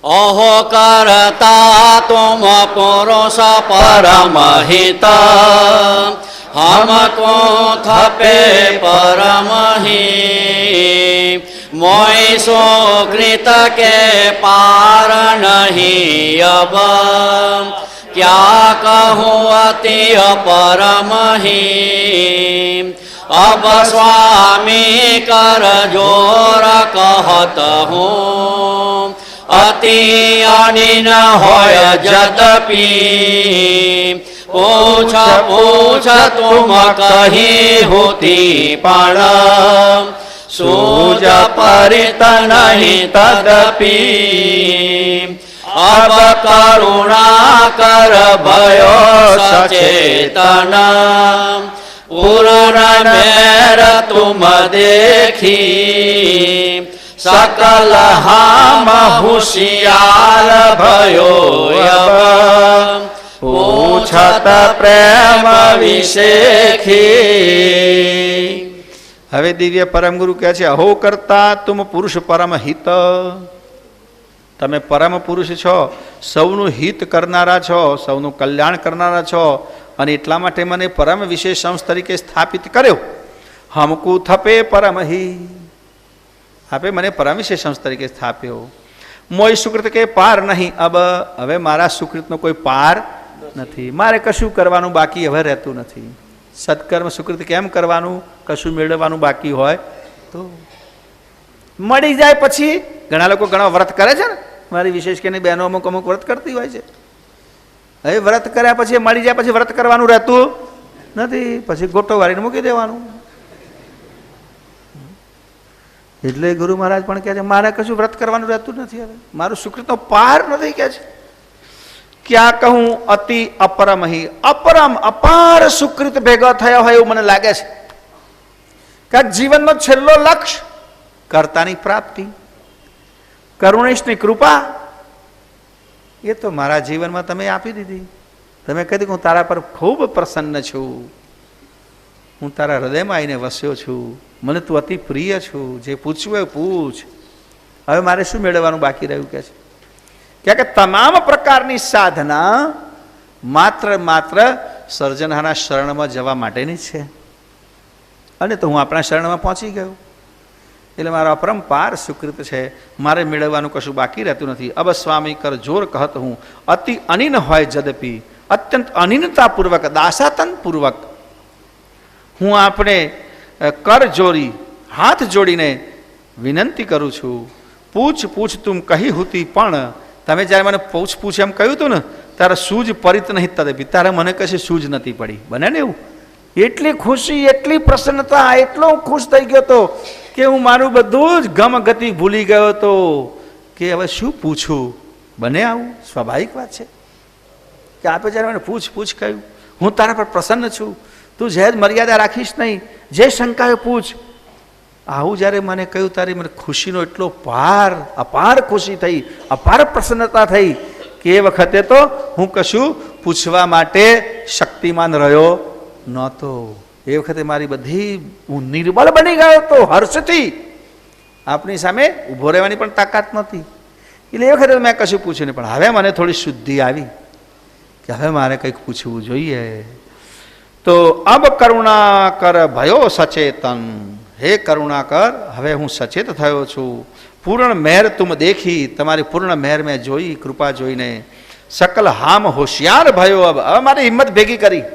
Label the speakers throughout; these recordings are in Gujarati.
Speaker 1: अहो करता तुम पुरुष परम हित, हमको थपे परम ही। मोई सुकृत के पार नहीं अब, क्या कहूँ अति परम ही। अब स्वामी कर जोर कहत हूँ, अति अनिन होय जदपि। पूछ पूछ तुम कही होती पण, सूज परित नहीं तदपि। अब करुणा कर भयो सचेतन, पूर्ण मेर तुम देखी। सकल हम होशियार भयो अब, पूछत प्रेम विशेखी।
Speaker 2: હવે દિવ્ય પરમ ગુરુ કહે છે, અહો કરતા તુમ પુરુષ પરમ હિત. તમે પરમ પુરુષ છો, સૌનું હિત કરનારા છો, સૌનું કલ્યાણ કરનારા છો, અને એટલા માટે મને પરમ વિશેષ અંશ તરીકે સ્થાપિત કર્યો. હમકુ થપે પરમ હિ, આપે મને પરમ વિશેષ અંશ તરીકે સ્થાપ્યો. મોય સુકૃત કે પાર નહીં અબ, હવે મારા સુકૃતનો કોઈ પાર નથી. મારે કશું કરવાનું બાકી હવે રહેતું નથી. સત્કર્મ સુકૃત કેમ કરવાનું, કશું મેળવવાનું બાકી હોય તો મળી જાય. પછી ઘણા લોકો ઘણા વ્રત કરે છે ને, મારી વિશેષ કે બહેનો અમુક અમુક વ્રત કરતી હોય છે. હવે વ્રત કર્યા પછી મળી જાય, પછી વ્રત કરવાનું રહેતું નથી, પછી ગોટો વાળીને મૂકી દેવાનું. એટલે ગુરુ મહારાજ પણ કહે છે, મારે કશું વ્રત કરવાનું રહેતું નથી, હવે મારું સુકૃતનો પાર નથી. કહે છે ક્યાં કહું અતિ અપરમ હિ, અપરમ અપાર સુકૃત ભેગા થયા હોય એવું મને લાગે છે. કે જીવનનો છેલ્લો લક્ષ્ય કર્તાની પ્રાપ્તિ, કરુણેશની કૃપા, એ તો મારા જીવનમાં તમે આપી દીધી. તમે કહી દીધું હું તારા પર ખૂબ પ્રસન્ન છું, હું તારા હૃદયમાં આવીને વસ્યો છું, મને તું અતિ પ્રિય છું, જે પૂછવું એ પૂછ. હવે મારે શું મેળવવાનું બાકી રહ્યું? કે છે કે તમામ પ્રકારની સાધના માત્ર સર્જનહારના શરણમાં જવા માટેની છે. અને તો હું આપણા શરણમાં પહોંચી ગયો, એટલે મારો અપરંપાર સુકૃત છે, મારે મેળવવાનું કશું બાકી રહેતું નથી. અબ સ્વામી કર જોર કહત હું, અતિ અનિન હોય જદપી, અત્યંત અનિનતાપૂર્વક દાસાતન પૂર્વક હું આપણે કર જોડી હાથ જોડીને વિનંતી કરું છું. પૂછ પૂછ તું કહી હતી, પણ તમે જ્યારે મને પૂછ એમ કહ્યું હતું ને, તારે સૂજ પરિત નહીં તદપી, તારે મને કશી સૂજ નથી પડી. બને ને એવું? એટલી ખુશી, એટલી પ્રસન્નતા, એટલો ખુશ થઈ ગયો હતો કે હું મારું બધું જ ગમ ગતિ ભૂલી ગયો હતો કે હવે શું પૂછું. બને આવું? સ્વાભાવિક વાત છે કે આપે જ્યારે મને પૂછ કહ્યું, હું તારા પર પ્રસન્ન છું, તું સહેજ મર્યાદા રાખીશ નહીં, જે શંકાએ પૂછ. આવું જ્યારે મને કહ્યું ત્યારે મને ખુશીનો એટલો અપાર ખુશી થઈ, અપાર પ્રસન્નતા થઈ કે એ વખતે તો હું કશું પૂછવા માટે શક્તિમાન રહ્યો નહોતો. એ વખતે મારી બધી હું નિર્બળ બની ગયો હતો હર્ષથી, આપણી સામે ઊભો રહેવાની પણ તાકાત નહોતી. એટલે એ વખતે મેં કશું પૂછ્યું નહીં. પણ હવે મને થોડી શુદ્ધિ આવી કે હવે મારે કંઈક પૂછવું જોઈએ. તો અબ કરુણા કર ભયો સચેતન, હે કરુણા કર, હવે હું સચેત થયો છું. પૂર્ણ મહેર તુમ દેખી, તમારી પૂર્ણ મહેર મેં જોઈ, કૃપા જોઈને. સકલ હામ હોશિયાર ભયો, હવે મારી હિંમત ભેગી કરી.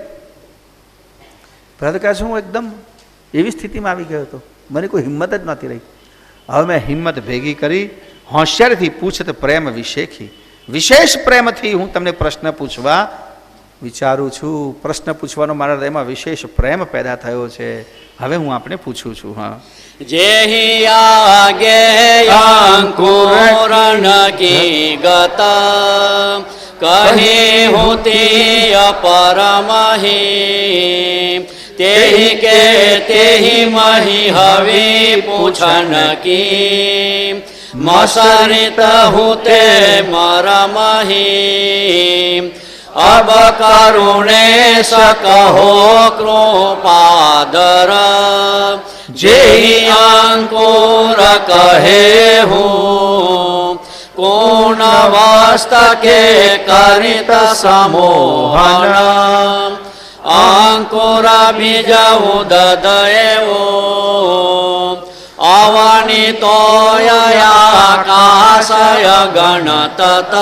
Speaker 2: પ્રહલાદ કહે છે હું એકદમ એવી સ્થિતિમાં આવી ગયો હતો, મને કોઈ હિંમત જ નહોતી રહી. હવે મેં હિંમત ભેગી કરી, હોશિયારીથી પૂછત પ્રેમ વિશેખી, વિશેષ પ્રેમથી હું તમને પ્રશ્ન પૂછવા વિચારું છું. પ્રશ્ન પૂછવાનો મારા હૃદયમાં વિશેષ પ્રેમ પેદા થયો છે. હવે હું આપને પૂછું છું. હા,
Speaker 1: જેહી આગે અંકુરણ કી ગતા, કહી હોતી અપરમહી. તેહી કે તેહી મહી હવે પૂછન કી, મસરિત હોતે મરમહી. अब करुणेश कहो कृपादर, जे अंकुर कहे हूँ કોણ વાસ્તકે કરિત સમોહન અંકુર બીજ ઉદદયેવો અવનિતોયાકાશય ગણતત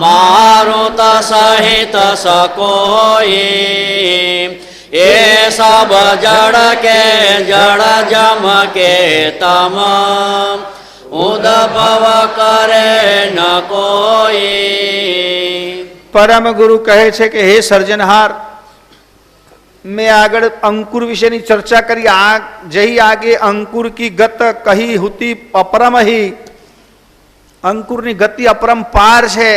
Speaker 1: મારુત સહિત સકોઈ એ સબ જડ કે જડ જમ કે તમ ઉદભવ કરે ન કોઈ.
Speaker 2: પરમ ગુરુ કહે છે કે હે સર્જનહાર, મેં આગળ અંકુર વિશેની ચર્ચા કરી. જહી આગે અંકુર કી ગત કહી હુતી અપરમ હી. અંકુરની ગતિ અપરંપાર છે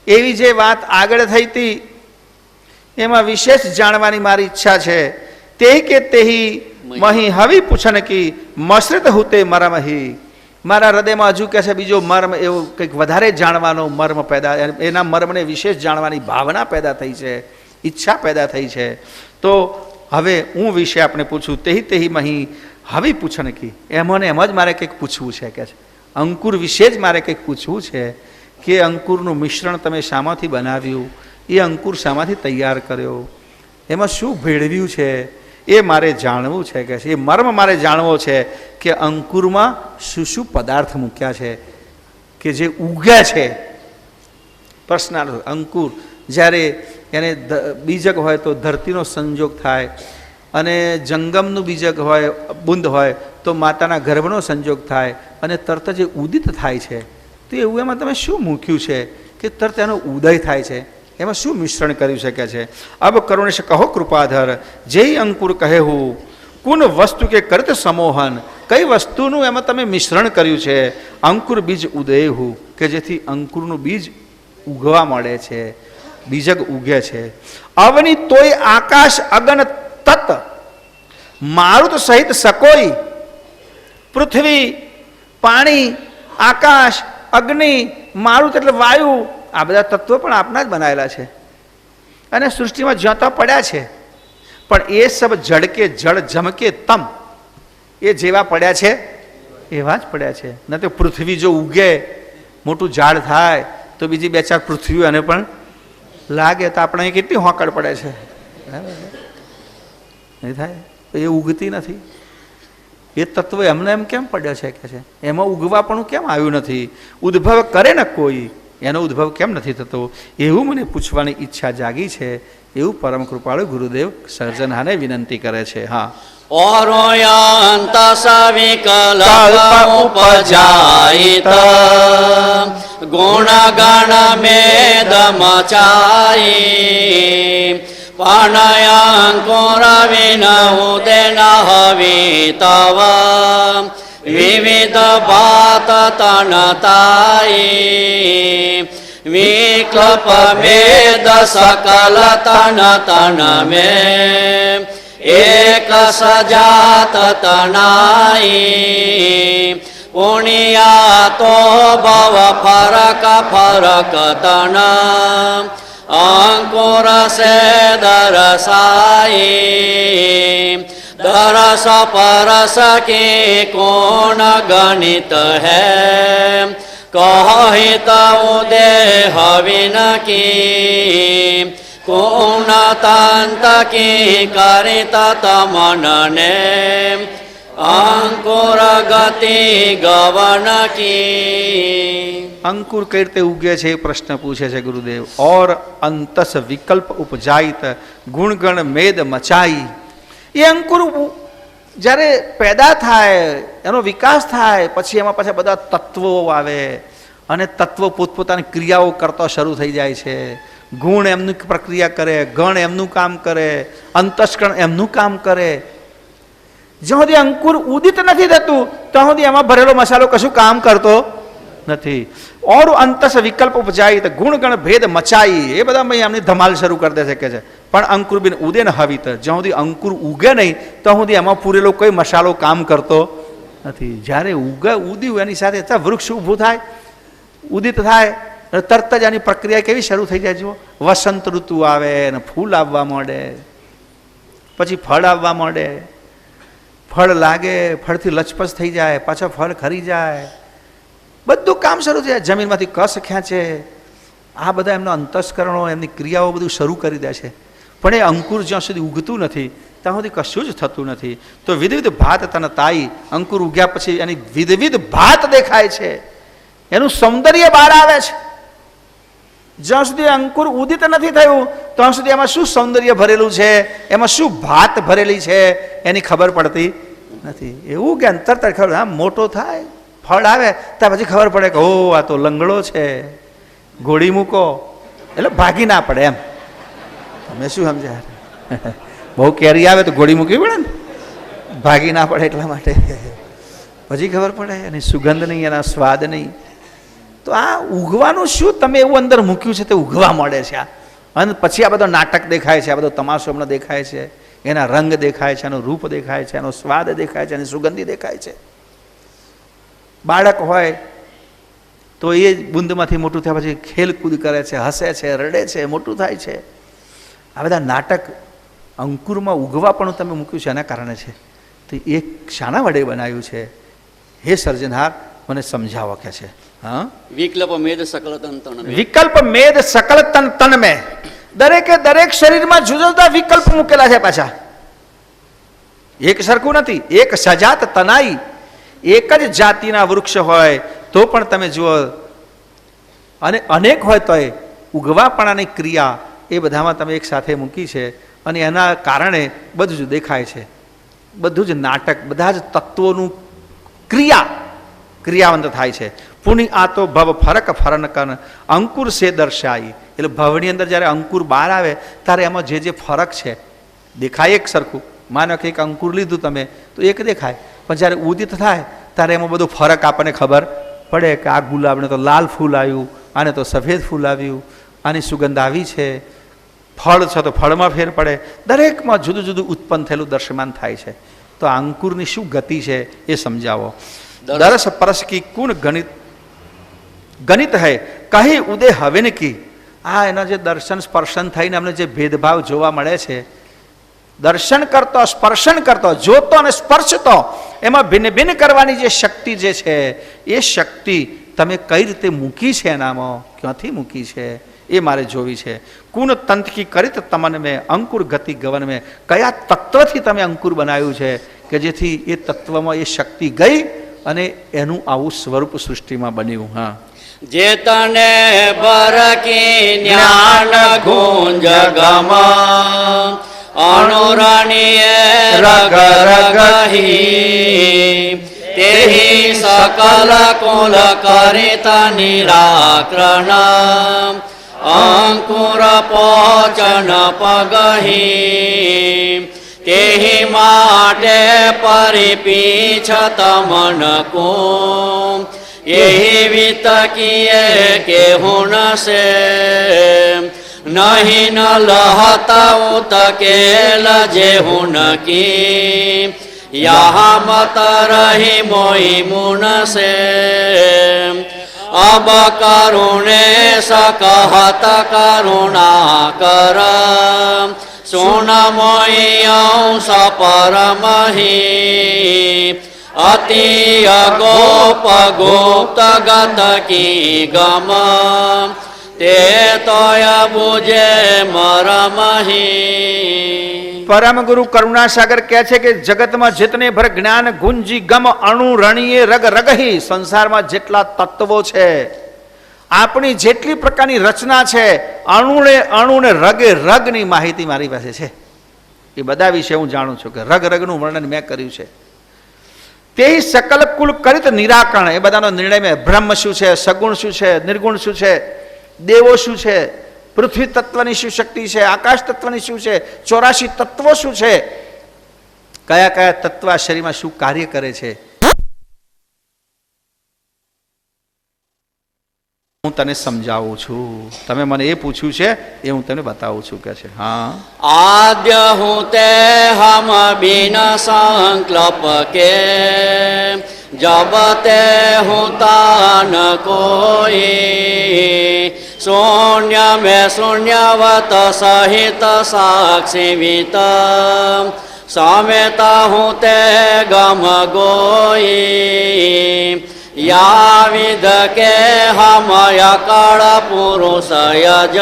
Speaker 2: એવી જે વાત આગળ થઈ હતી એમાં વિશેષ જાણવાની મારી ઈચ્છા છે. તે કે તેહી મહી હવી પૂછન કી મસૃત હુતે મરમહી. મારા હૃદયમાં હજુ કે છે બીજો મર્મ, એવું કંઈક વધારે જાણવાનો મર્મ પેદા, એના મર્મને વિશેષ જાણવાની ભાવના પેદા થઈ છે, ઈચ્છા પેદા થઈ છે. તો હવે હું વિશે આપણે પૂછું. તેહી મહી હવી પૂછન કી. એમ જ મારે કંઈક પૂછવું છે કે છે અંકુર વિશે જ મારે કંઈક પૂછવું છે કે અંકુરનું મિશ્રણ તમે શામાંથી બનાવ્યું, એ અંકુર શામાંથી તૈયાર કર્યો, એમાં શું ભેળવ્યું છે એ મારે જાણવું છે કે એ મર્મ મારે જાણવો છે કે અંકુરમાં શું શું પદાર્થ મૂક્યા છે કે જે ઉગ્યા છે. પ્રશ્નાર્થ. અંકુર જ્યારે એને બીજક હોય તો ધરતીનો સંજોગ થાય, અને જંગમનું બીજક હોય, બુંદ હોય તો માતાના ગર્ભનો સંજોગ થાય, અને તરત જે ઉદિત થાય છે તો એવું એમાં તમે શું મૂક્યું છે કે તરત એનો ઉદય થાય છે? એમાં શું મિશ્રણ કર્યું શકે છે? અબ કરુણેશ કહો કૃપાધર, જે અંકુર કહે હું કુન વસ્તુ કે કરત સમોહન. કઈ વસ્તુનું એમાં તમે મિશ્રણ કર્યું છે? અંકુર બીજ ઉદય હું, કે જેથી અંકુરનું બીજ ઉગવા મળે છે, બીજક ઉગે છે. અવની તોય આકાશ અગન તત મારુત સહિત સકોઈ. પૃથ્વી, પાણી, આકાશ, અગ્નિ, મારુત એટલે વાયુ, આ બધા તત્વો પણ આપના જ બનાવેલા છે અને સૃષ્ટિમાં જ્યાં ત્યાં પડ્યા છે. પણ એ સબ જડ કે જળ જમકે તમ, એ જેવા પડ્યા છે એવા જ પડ્યા છે. ન તો પૃથ્વી જો ઉગે, મોટું ઝાડ થાય તો બીજી બે ચાર પૃથ્વીઓ એને પણ લાગે તો આપણે અહીં કેટલી હોંકડ પડે છે, નહીં થાય? એ ઉગતી નથી. એ તત્વ એમને એમ કેમ પડ્યો છે કે છે એમાં ઉગવા પણ કેમ આવ્યું નથી? ઉદ્ભવ કરે ને કોઈ, એનો ઉદ્ભવ કેમ નથી થતો? એવું મને પૂછવાની ઈચ્છા જાગી છે. એવું પરમ કૃપાળુ ગુરુદેવ સર્જનહાને વિનંતી કરે છે. હા.
Speaker 1: ઓરોયંત સવિકલ્પ ઉપજાયિત ગુણ ગણ મેદ મચાઈ પાનયંકુર વિન ઉદેન હવી તવ વિવિધ ભાત તનતાઈ વિકલ્પ મેદ સકલ તન તન મે એક સજાત તનાઈ પુણ્યા તો ભવ ફરક ફરક તન અંકુર સે દરસાઈ દરસ પરસ કે કોણ ગણિત હૈ કહિત ઉદેહ વિન કી કોણ તંત કી કરિત તમનને અંકુર ગતિ ગવન કી.
Speaker 2: અંકુર કઈ રીતે ઉગે છે એ પ્રશ્ન પૂછે છે ગુરુદેવ. ઓર અંતસ વિકલ્પ ઉપજાયિત ગુણગણ મેદ મચાઈ. એ અંકુર જ્યારે પેદા થાય, એનો વિકાસ થાય, પછી એમાં પાછા બધા તત્વો આવે અને તત્વો પોતપોતાની ક્રિયાઓ કરતા શરૂ થઈ જાય છે. ગુણ એમનું પ્રક્રિયા કરે, ગણ એમનું કામ કરે, અંતસ્કરણ એમનું કામ કરે. જ્યાં સુધી અંકુર ઉદિત નથી થતું ત્યાં સુધી એમાં ભરેલો મસાલો કશું કામ કરતો નથી. ઓર અંતસ વિકલ્પ ઉપજાયિત ગુણગણ ભેદ મચાઈ. એ બધા એમની ધમાલ શરૂ કરી દે છે કે છે. પણ અંકુર બિન ઉદે ન હવિત, જ્યાં સુધી અંકુર ઉગે નહીં ત્યાં સુધી એમાં પૂરેલો કોઈ મસાલો કામ કરતો નથી. જ્યારે ઉદ્યું એની સાથે વૃક્ષ ઊભું થાય, ઉદિત થાય, તરત જ આની પ્રક્રિયા કેવી શરૂ થઈ જાય. જુઓ, વસંત ઋતુ આવે ને ફૂલ આવવા માંડે, પછી ફળ આવવા માંડે, ફળ લાગે, ફળથી લચપચ થઈ જાય, પાછા ફળ ખરી જાય, બધું કામ શરૂ થાય. જમીનમાંથી કસ ખેંચે, આ બધા એમના અંતસ્કરણો, એમની ક્રિયાઓ બધું શરૂ કરી દે છે. પણ એ અંકુર જ્યાં સુધી ઉગતું નથી ત્યાં સુધી કશું જ થતું નથી. તો વિવિધ ભાત તન તાઈ, અંકુર ઉગ્યા પછી એની વિવિધ ભાત દેખાય છે, એનું સૌંદર્ય બહાર આવે છે. જ્યાં સુધી અંકુર ઉદિત નથી થયું ત્યાં સુધી એમાં શું સૌંદર્ય ભરેલું છે, એમાં શું ભાત ભરેલી છે એની ખબર પડતી નથી. એવું કે અંતર ખબર, હા મોટો થાય ફળ આવે ત્યાં પછી ખબર પડે કે ઓ આ તો લંગડો છે, ઘોડી મૂકો એટલે ભાગી ના પડે એમ. તમે શું સમજ્યા? બહુ કેરી આવે તો ઘોડી મૂકવી પડે ને, ભાગી ના પડે એટલા માટે. પછી ખબર પડે એની સુગંધ નહીં, એના સ્વાદ નહીં. તો આ ઉગવાનું શું તમે એવું અંદર મૂક્યું છે તે ઉગવા મળે છે. અને પછી આ બધો નાટક દેખાય છે, આ બધો તમાશો હમણાં દેખાય છે, એના રંગ દેખાય છે, એનું રૂપ દેખાય છે, એનો સ્વાદ દેખાય છે, એની સુગંધી દેખાય છે. બાળક હોય તો એ બુંદમાંથી મોટું થયા પછી ખેલકૂદ કરે છે, હસે છે, રડે છે, મોટું થાય છે. આ બધા નાટક અંકુરમાં ઉગવા પણ તમે મૂક્યું છે એના કારણે છે. તો એ શાના વડે બનાવ્યું છે? હે સર્જનહાર મને સમજાવો કે છે. હા,
Speaker 1: વિકલ્પ મેદ સકલ તન તન મેં.
Speaker 2: વિકલ્પ મેદ સકલ તન તન મેં. દરેકે દરેક શરીરમાં જુદા જુદા વિકલ્પ મૂકેલા છે. પાછા એક સરખું નથી. એક સજાત તનાઈ, એક જ જાતિના વૃક્ષ હોય તો પણ તમે જુઓ, અને અનેક હોય તો એ ઉગવાપણાની ક્રિયા એ બધામાં તમે એક સાથે મૂકી છે. અને એના કારણે બધું જ દેખાય છે, બધું જ નાટક, બધા જ તત્વોનું ક્રિયાવંત થાય છે. પુનિ આ તો ભવ ફરક ફરન કન અંકુર સે દર્શાઈ. એટલે ભવની અંદર જ્યારે અંકુર બહાર આવે ત્યારે એમાં જે જે ફરક છે દેખાય એક સરખું. માનો કે એક અંકુર લીધું તમે તો એક દેખાય, પણ જ્યારે ઉદિત થાય ત્યારે એમાં બધો ફરક આપણને ખબર પડે કે આ ગુલાબને તો લાલ ફૂલ આવ્યું, આને તો સફેદ ફૂલ આવ્યું, આની સુગંધ આવી છે. ફળ છે તો ફળમાં ફેર પડે. દરેકમાં જુદું જુદું ઉત્પન્ન થયેલું દર્શમાન થાય છે. તો આ અંકુરની શું ગતિ છે એ સમજાવો. દરસ પરસ કી કુણ ગણિત હૈ કહી ઉદય હવેન કી. આ એના જે દર્શન સ્પર્શન થઈને અમને જે ભેદભાવ જોવા મળે છે, દર્શન કરતો, સ્પર્શન કરતો, જોતો અને સ્પર્શતો, એમાં ભિન્ન ભિન્ન કરવાની જે શક્તિ જે છે એ શક્તિ તમે કઈ રીતે મૂકી છે, એનામાં ક્યાંથી મૂકી છે એ મારે જોવી છે. કુન તંત કી કરીત તમન મેં અંકુર ગતિ ગવન મેં. કયા તત્વથી તમે અંકુર બનાવ્યું છે કે જેથી એ તત્વમાં એ શક્તિ ગઈ અને એનું આવું સ્વરૂપ સૃષ્ટિમાં બન્યું. હા,
Speaker 1: જે તને બરકી જ્ઞાન ગુંજ ગમ અનુરાણીએ રગ રગહી તેહી સકલ કુલ કરિત નિરાકરણ અંકુર પોચન પગહી તેહી માટે પરિપીછત મન કો એહી વિતકીએ કેહુન સે નહીં ન લહતા ઉતકેલ જેહુન કી યહા મત રહી મોઈ મુન સે અબ કરુણે સકહત કરુણા કર સુન મોઈ અંશ પરમહી અતિ અગોપ ગુપ્ત ગત કી ગમ તે તોય બુજે મરમહી.
Speaker 2: પરમ ગુરુ કરુણાસાગર કહે છે કે જગતમાં જેતને ભર જ્ઞાન ગુંજી ગમ અણુ રણીએ રગ રગહી. સંસારમાં જેટલા તત્વો છે, આપણી જેટલી પ્રકારની રચના છે, અણુને રગે રગની માહિતી મારી પાસે છે. એ બધા વિશે હું જાણું છું કે રગ રગનું વર્ણન મેં કર્યું છે. તે સકલ કુલ કરીત નિરાકરણ. એ બધાનો નિર્ણય મેં. બ્રહ્મ શું છે, સગુણ શું છે, નિર્ગુણ શું છે, દેવો શું છે, પૃથ્વી તત્વની શું શક્તિ છે, આકાશ તત્વની શું છે, 84 તત્વો શું છે, કયા કયા તત્વ આ શરીરમાં શું કાર્ય કરે છે, હું તને સમજાવું છું. તમે મને એ પૂછ્યું છે એ હું તને બતાવું છું કે છે. હા,
Speaker 1: આદ્ય હું તે હમ બિન સંકલ્પ કે જબ તે હું તાન કોઈ શૂન્ય મેં શૂન્યવત સહિત સાક્ષીવિત સમેતા હું તે ગમ ગોઈ યાવિદ કે હમય કળ પુરુષ યજ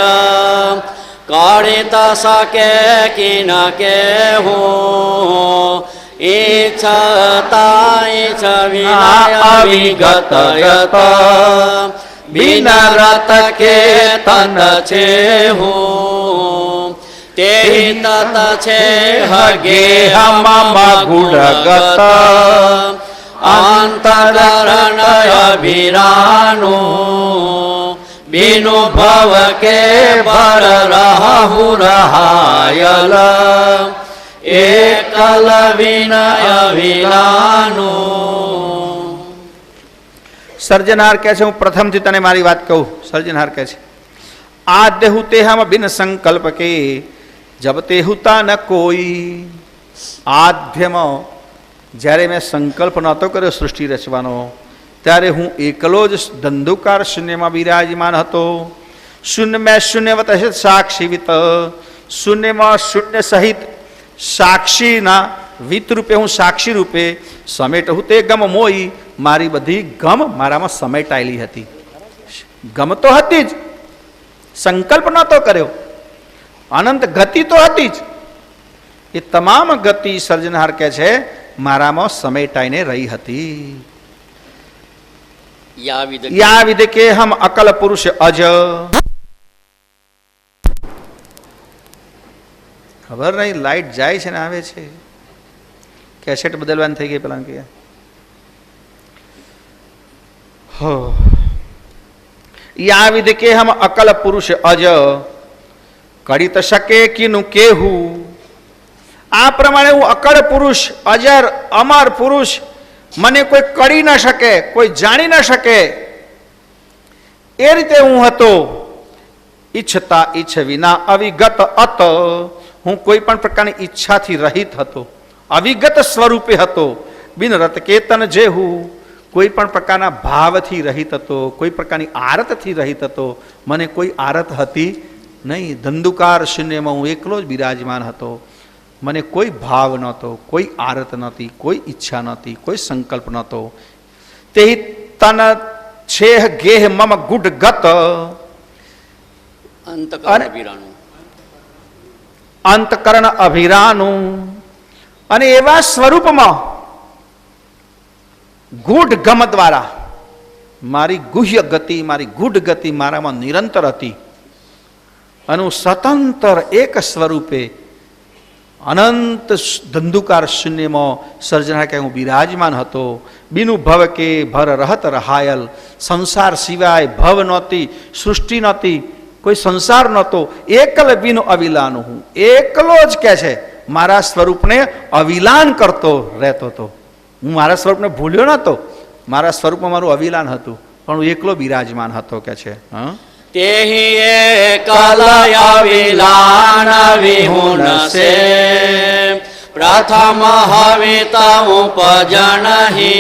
Speaker 1: કળિત સકે કિન કે હું ઈચ્છતા ઈચ્છ વિના વિગત યત બિનરત કે તત છે હું તે તત છે હગે હમ ગુણગત અંતકરણ અભિરાનો બિનુ ભવ કે ભર રહુ રહાયલ એકલ વિનય વિલાનો.
Speaker 2: સર્જનહાર કહે છે હું પ્રથમથી તને મારી વાત કહું. સર્જનહાર કહે છે આદ્ય હું તે હમ બિન સંકલ્પ કે જબ તે હુતા ન કોઈ. આદ્યમાં જ્યારે મેં સંકલ્પ નહોતો કર્યો સૃષ્ટિ રચવાનો ત્યારે હું એકલો જ ધંધુકાર શૂન્યમાં બિરાજમાન હતો. શૂન્ય મેં શૂન્યવત સાક્ષીવિત શૂન્યમાં શૂન્ય સહિત સાક્ષીના વિત રૂપે હું સાક્ષી રૂપે સમેટ હું તે ગમ મોઈ મારી બધી ગમ મારામાં સમેટાયેલી હતી. ગમ તો હતી જ, સંકલ્પ નહોતો કર્યો, અનંત ગતિ તો હતી જ. એ તમામ ગતિ સર્જનહાર કહે છે મારામાં સમેટાઈને રહી હતી. યા વિદ કે હમ અકલ પુરુષ અજ. ખબર નહીં લાઈટ જાય છે ને આવે છે. કેસેટ બદલવાની થઈ ગઈ પેલા કે યા વિદ કે હમ અકલ પુરુષ અજ કડિત શકે કીનું કેહું. આ પ્રમાણે હું અકળ પુરુષ અજર અમર પુરુષ મને કોઈ કરી ન શકે, કોઈ જાણી ન શકે એ રીતે હું હતો. ઈચ્છતા ઈચ્છ વિના અવિગત અત હું કોઈ પણ પ્રકારની ઈચ્છાથી રહિત હતો, અવિગત સ્વરૂપે હતો. બિન રત કેતન જે હું કોઈ પણ પ્રકારના ભાવથી રહિત હતો, કોઈ પ્રકારની આરતથી રહિત હતો. મને કોઈ આરત હતી નહીં. ધંધુકાર શૂન્યમાં હું એકલો જ બિરાજમાન હતો. મને કોઈ ભાવ નહોતો, કોઈ આરત નહોતી, કોઈ ઈચ્છા નહોતી, કોઈ સંકલ્પ નહોતો. તે તન છેહ ગેહ મમ ગુડ ગત અંતકરણ અભિરાનું. અને એવા સ્વરૂપમાં ગૂઢ ગમ દ્વારા મારી ગુહ્ય ગતિ, મારી ગૂઢ ગતિ મારામાં નિરંતર હતી. અને હું સ્વતંત્ર એક સ્વરૂપે અનંત ધંધુકાર શૂન્યમાં સર્જનહાર કે હું બિરાજમાન હતો. બિનુ ભવ કે ભર રહત રહાયલ સંસાર સિવાય ભવ નહોતી, સૃષ્ટિ નહોતી, કોઈ સંસાર નહોતો. એકલ બિનુ અવિલાનું હું એકલો જ કે છે મારા સ્વરૂપને અવિલાન કરતો રહેતો હતો. હું મારા સ્વરૂપને ભૂલ્યો નહોતો, મારા સ્વરૂપમાં મારું અવિલાન હતું, પણ હું એકલો બિરાજમાન હતો કે છે.
Speaker 1: તેહી એકલ અવિલાન વિહુન સે પ્રથમ હવિત ઉપજનહી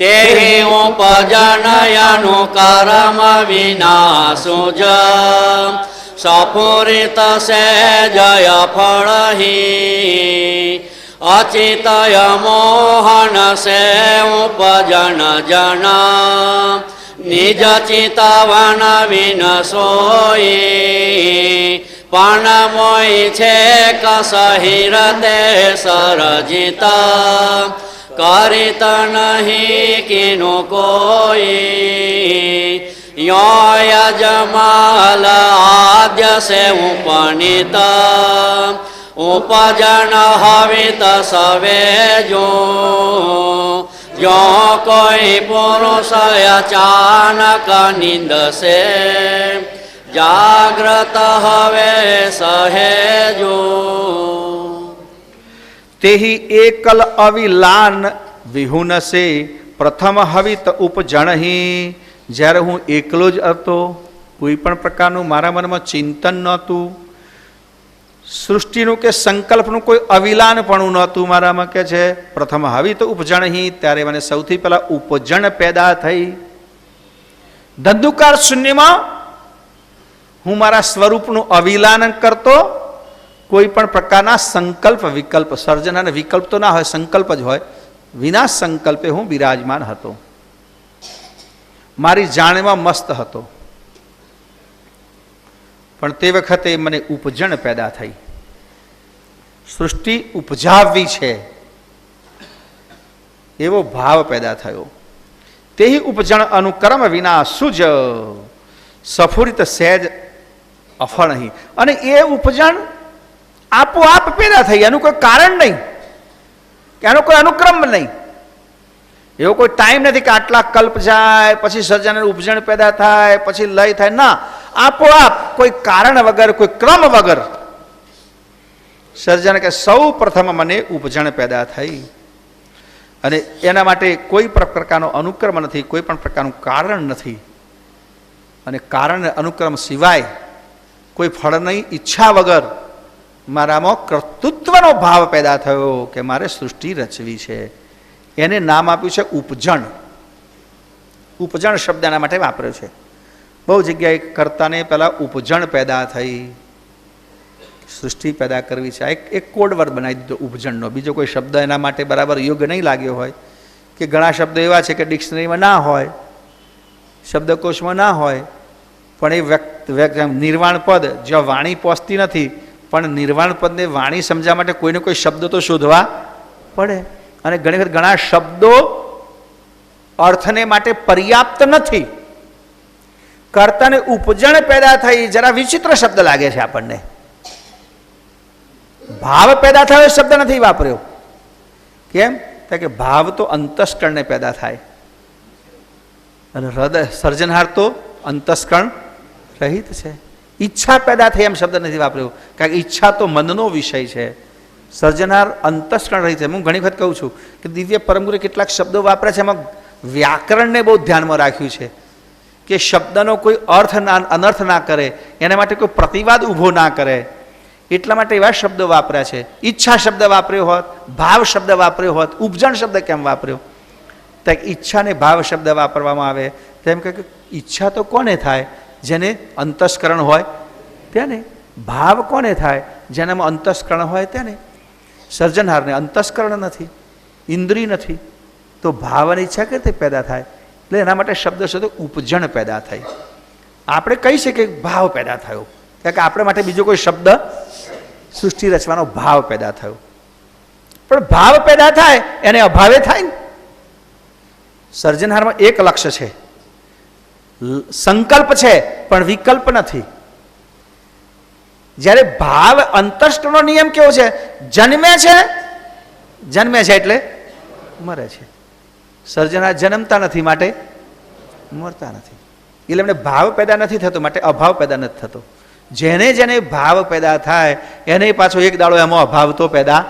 Speaker 1: તેહી ઉપજનયનું કર્મ વિનાશુજ સપુરિત સે જય ફળહી અચિતય મોહન સે ઉપજન જના નિજ ચિતવન વિનસોઈ પણ મોય છે કસહિરતે સરજિત કરિત નહીં કિનું કોઈ યો યજમાલ આદ્ય સે ઉપનિત ઉપજન હવિત સવે જો જો કોઈ પુરુષ અચાનક નિંદશે જાગ્રત હવે સહેજો.
Speaker 2: તેહી એકલ અવિલાન વિહુનસે પ્રથમ હવિત ઉપજણહી. જ્યારે હું એકલો જ હતો, કોઈ પણ પ્રકારનું મારા મનમાં ચિંતન નહોતું, સૃષ્ટિનું કે સંકલ્પનું કોઈ અવિલાનપણું નહોતું મારામાં કે છે. પ્રથમ હવિત ઉપજણહી ત્યારે મને સૌથી પહેલા ઉપજણ પેદા થઈ. ધંધુકાર શૂન્યમાં હું મારા સ્વરૂપનું અવિલાન કરતો, કોઈ પણ પ્રકારના સંકલ્પ વિકલ્પ સર્જન અને વિકલ્પ તો ના હોય, સંકલ્પ જ હોય, વિના સંકલ્પે હું બિરાજમાન હતો. મારી જાણમાં મસ્ત હતો, પણ તે વખતે મને ઉપજણ પેદા થઈ. સૃષ્ટિ ઉપજાવવી છે એવો ભાવ પેદા થયો. તેહી ઉપજણ અનુક્રમ વિના સુજ સફુરિત સહેજ અફળ નહીં. અને એ ઉપજણ આપોઆપ પેદા થઈ, એનું કોઈ કારણ નહીં, કે એનો કોઈ અનુક્રમ નહીં, એવો કોઈ ટાઈમ નથી કે આટલા કલ્પ જાય પછી સર્જન ઉપજણ પેદા થાય પછી લય થાય. ના, આપોઆપ કોઈ કારણ વગર, કોઈ ક્રમ વગર સર્જન કે સૌ પ્રથમ મને ઉપજણ પેદા થઈ. અને એના માટે કોઈ પણ પ્રકારનો અનુક્રમ નથી, કોઈ પણ પ્રકારનું કારણ નથી. અને કારણ અનુક્રમ સિવાય કોઈ ફળની ઈચ્છા વગર મારામાં કર્તૃત્વનો ભાવ પેદા થયો કે મારે સૃષ્ટિ રચવી છે. એને નામ આપ્યું છે ઉપજણ. ઉપજણ શબ્દ એના માટે વાપર્યો છે. બહુ જગ્યાએ કર્તાને પહેલાં ઉપજણ પેદા થઈ, સૃષ્ટિ પેદા કરવી છે. એક કોડ વર્ડ બનાવી દીધો ઉપજણનો. બીજો કોઈ શબ્દ એના માટે બરાબર યોગ્ય નહીં લાગ્યો હોય, કે ઘણા શબ્દો એવા છે કે ડિક્શનરીમાં ના હોય, શબ્દકોશમાં ના હોય, પણ એ વ્યક્ત નિર્વાણ પદ જ્યાં વાણી પહોંચતી નથી, પણ નિર્વાણ પદને વાણી સમજવા માટે કોઈને કોઈ શબ્દ તો શોધવા પડે. અને ઘણી વખત ઘણા શબ્દો અર્થને માટે પર્યાપ્ત નથી. કર્તાને ઉપજણ પેદા થઈ જરા વિચિત્ર શબ્દ લાગે છે આપણને. ભાવ પેદા થયો શબ્દ નથી વાપર્યો. કેમ? કે ભાવ તો અંતસ્કરણને પેદા થાય, અને હૃદય સર્જનહાર તો અંતસ્કરણ રહિત છે. ઈચ્છા પેદા થઈ એમ શબ્દ નથી વાપર્યો, કારણ કે ઈચ્છા તો મનનો વિષય છે. સર્જનહાર અંતસ્કરણ રહિત છે. હું ઘણી વખત કહું છું કે દિવ્ય પરમગુરુએ કેટલાક શબ્દો વાપરે છે, એમાં વ્યાકરણને બહુ ધ્યાનમાં રાખ્યું છે કે શબ્દનો કોઈ અર્થ અનર્થ ના કરે, એના માટે કોઈ પ્રતિવાદ ઊભો ના કરે. એટલા માટે એવા શબ્દો વાપર્યા છે. ઈચ્છા શબ્દ વાપર્યો હોત, ભાવ શબ્દ વાપર્યો હોત, ઉપજણ શબ્દ કેમ વાપર્યો? તો ઈચ્છા ને ભાવ શબ્દ વાપરવામાં આવે તેમ કે ઈચ્છા તો કોને થાય? જેને અંતસ્કરણ હોય તેને. ભાવ કોને થાય? જેનામાં અંતસ્કરણ હોય તેને. સર્જનહારને અંતસ્કરણ નથી, ઇન્દ્રિય નથી, તો ભાવ અને ઈચ્છા કઈ રીતે પેદા થાય? એટલે એના માટે શબ્દ શબ્દ ઉપજણ પેદા થઈ. આપણે કહી શકીએ કે ભાવ પેદા થયો, કારણ કે આપણે માટે બીજો કોઈ શબ્દ સૃષ્ટિ રચવાનો ભાવ પેદા થયો. પણ ભાવ પેદા થાય એને અભાવે થાય ને. સર્જનહારમાં એક લક્ષ્ય છે, સંકલ્પ છે પણ વિકલ્પ નથી. જ્યારે ભાવ અંતસ્કરણનો નિયમ કેવો છે? જન્મે છે એટલે મરે છે. સર્જનહાર જન્મતા નથી માટે મરતા નથી. એટલે એમને ભાવ પેદા નથી થતો માટે અભાવ પેદા નથી થતો. જેને જેને ભાવ પેદા થાય એને પાછો એક દાડો એમાં અભાવ તો પેદા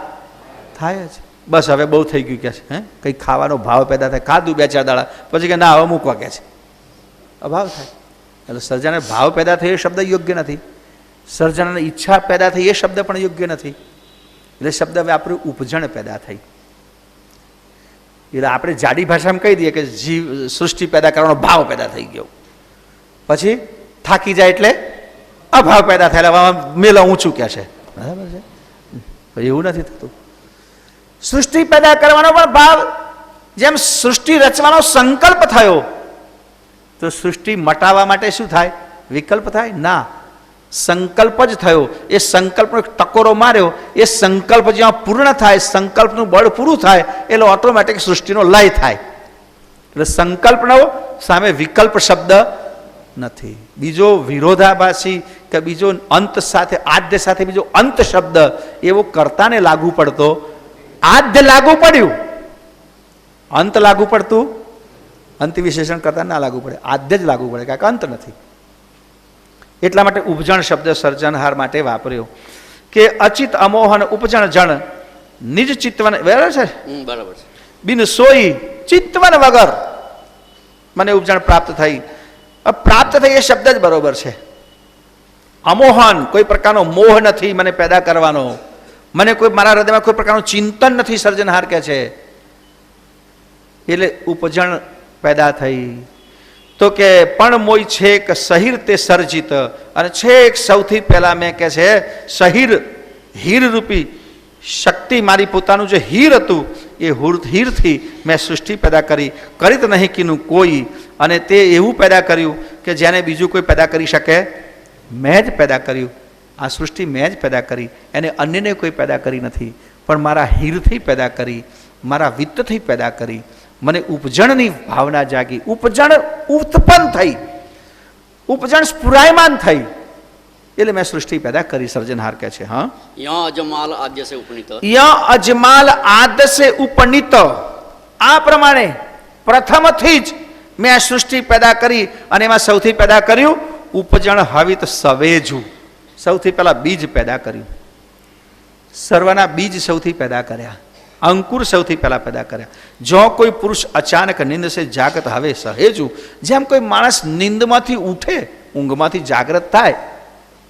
Speaker 2: થાય જ. બસ હવે બહુ થઈ ગયું કે છે, હે કંઈક ખાવાનો ભાવ પેદા થાય, ખાધું 2-4 દાડા પછી કે ના હવે મૂકવા કે છે, અભાવ થાય. એટલે સર્જનને ભાવ પેદા થયો એ શબ્દ યોગ્ય નથી. સર્જનને ઈચ્છા પેદા થઈ એ શબ્દ પણ યોગ્ય નથી. એટલે શબ્દ વાપર્યું ઉપજણ પેદા થઈ. એટલે આપણે જાડી ભાષામાં કહી દઈએ કે જીવ સૃષ્ટિ પેદા કરવાનો ભાવ પેદા થઈ ગયો, પછી થાકી જાય એટલે અભાવ પેદા થયેલા મેલા ઊંચું કે છે. બરાબર છે? એવું નથી થતું. સૃષ્ટિ પેદા કરવાનો પણ ભાવ, જેમ સૃષ્ટિ રચવાનો સંકલ્પ થયો તો સૃષ્ટિ મટાવવા માટે શું થાય? વિકલ્પ થાય? ના, સંકલ્પ જ થયો. એ સંકલ્પનો એક ટકોરો માર્યો, એ સંકલ્પ જ્યાં પૂર્ણ થાય, સંકલ્પનું બળ પૂરું થાય એટલે ઓટોમેટિક સૃષ્ટિનો લય થાય. એટલે સંકલ્પનો સામે વિકલ્પ શબ્દ નથી. બીજો વિરોધાભાસી કે બીજો અંત સાથે, આદ્ય સાથે બીજો અંત શબ્દ એવો કર્તાને લાગુ પડતો. આદ્ય લાગુ પડ્યું, અંત લાગુ પડતું અંત વિશેષણ કરતા ના લાગુ પડે, આદ્ય જ લાગુ પડે, કારણ કે અંત નથી. એટલા માટે ઉપજણ શબ્દ સર્જનહાર માટે વાપર્યો કે અચિત અમોહન ઉપજણ જણ નિજ ચિત્તવન. બરાબર છે?
Speaker 1: બરાબર છે.
Speaker 2: બિન સોઈ ચિત્તવન વગર મને ઉપજણ પ્રાપ્ત થઈ. પ્રાપ્ત થઈ એ શબ્દ જ બરોબર છે. અમોહન, કોઈ પ્રકારનો મોહ નથી મને પેદા કરવાનો, મને કોઈ મારા હૃદયમાં કોઈ પ્રકારનું ચિંતન નથી, સર્જનહાર કહે છે. એટલે ઉપજણ પેદા થઈ. તો કે પણ મોય છેક સહીર તે સર્જિત, અને છેક સૌથી પહેલા મેં કહે છે સહીર, હીર રૂપી શક્તિ, મારી પોતાનું જે હીર હતું એ હીરથી મેં સૃષ્ટિ પેદા કરી. કરીત નહીં કીનું કોઈ, અને તે એવું પેદા કર્યું કે જેને બીજું કોઈ પેદા કરી શકે. મેં જ પેદા કર્યું. આ સૃષ્ટિ મેં જ પેદા કરી, એને અન્યને કોઈ પેદા કરી નથી, પણ મારા હીરથી પેદા કરી, મારા વિત્તથી પેદા કરી. મને ઉપજણની ભાવના જાગી, ઉપજણ ઉત્પન્ન થઈ, ઉપજણ સ્ફુરાયમાન થઈ, એટલે મેં સૃષ્ટિ પેદા કરી. સર્જનહાર કહે છે હા,
Speaker 1: યં અજમાલ આદ્ય સે ઉપનીત.
Speaker 2: યં અજમાલ આદ્ય સે ઉપનીત. આ પ્રમાણે પ્રથમથી જ મેં આ સૃષ્ટિ પેદા કરી, અને એમાં સૌથી પેદા કર્યું ઉપજણ હવિત સવેજુ. સૌથી પહેલા બીજ પેદા કર્યું. સર્વના બીજ સૌથી પેદા કર્યા, અંકુર સૌથી પહેલા પેદા કર્યા. જો કોઈ પુરુષ અચાનક નિંદ સે જાગત હવે સહેજુ. જેમ કોઈ માણસ નિંદમાંથી ઉઠે, ઊંઘમાંથી જાગ્રત થાય,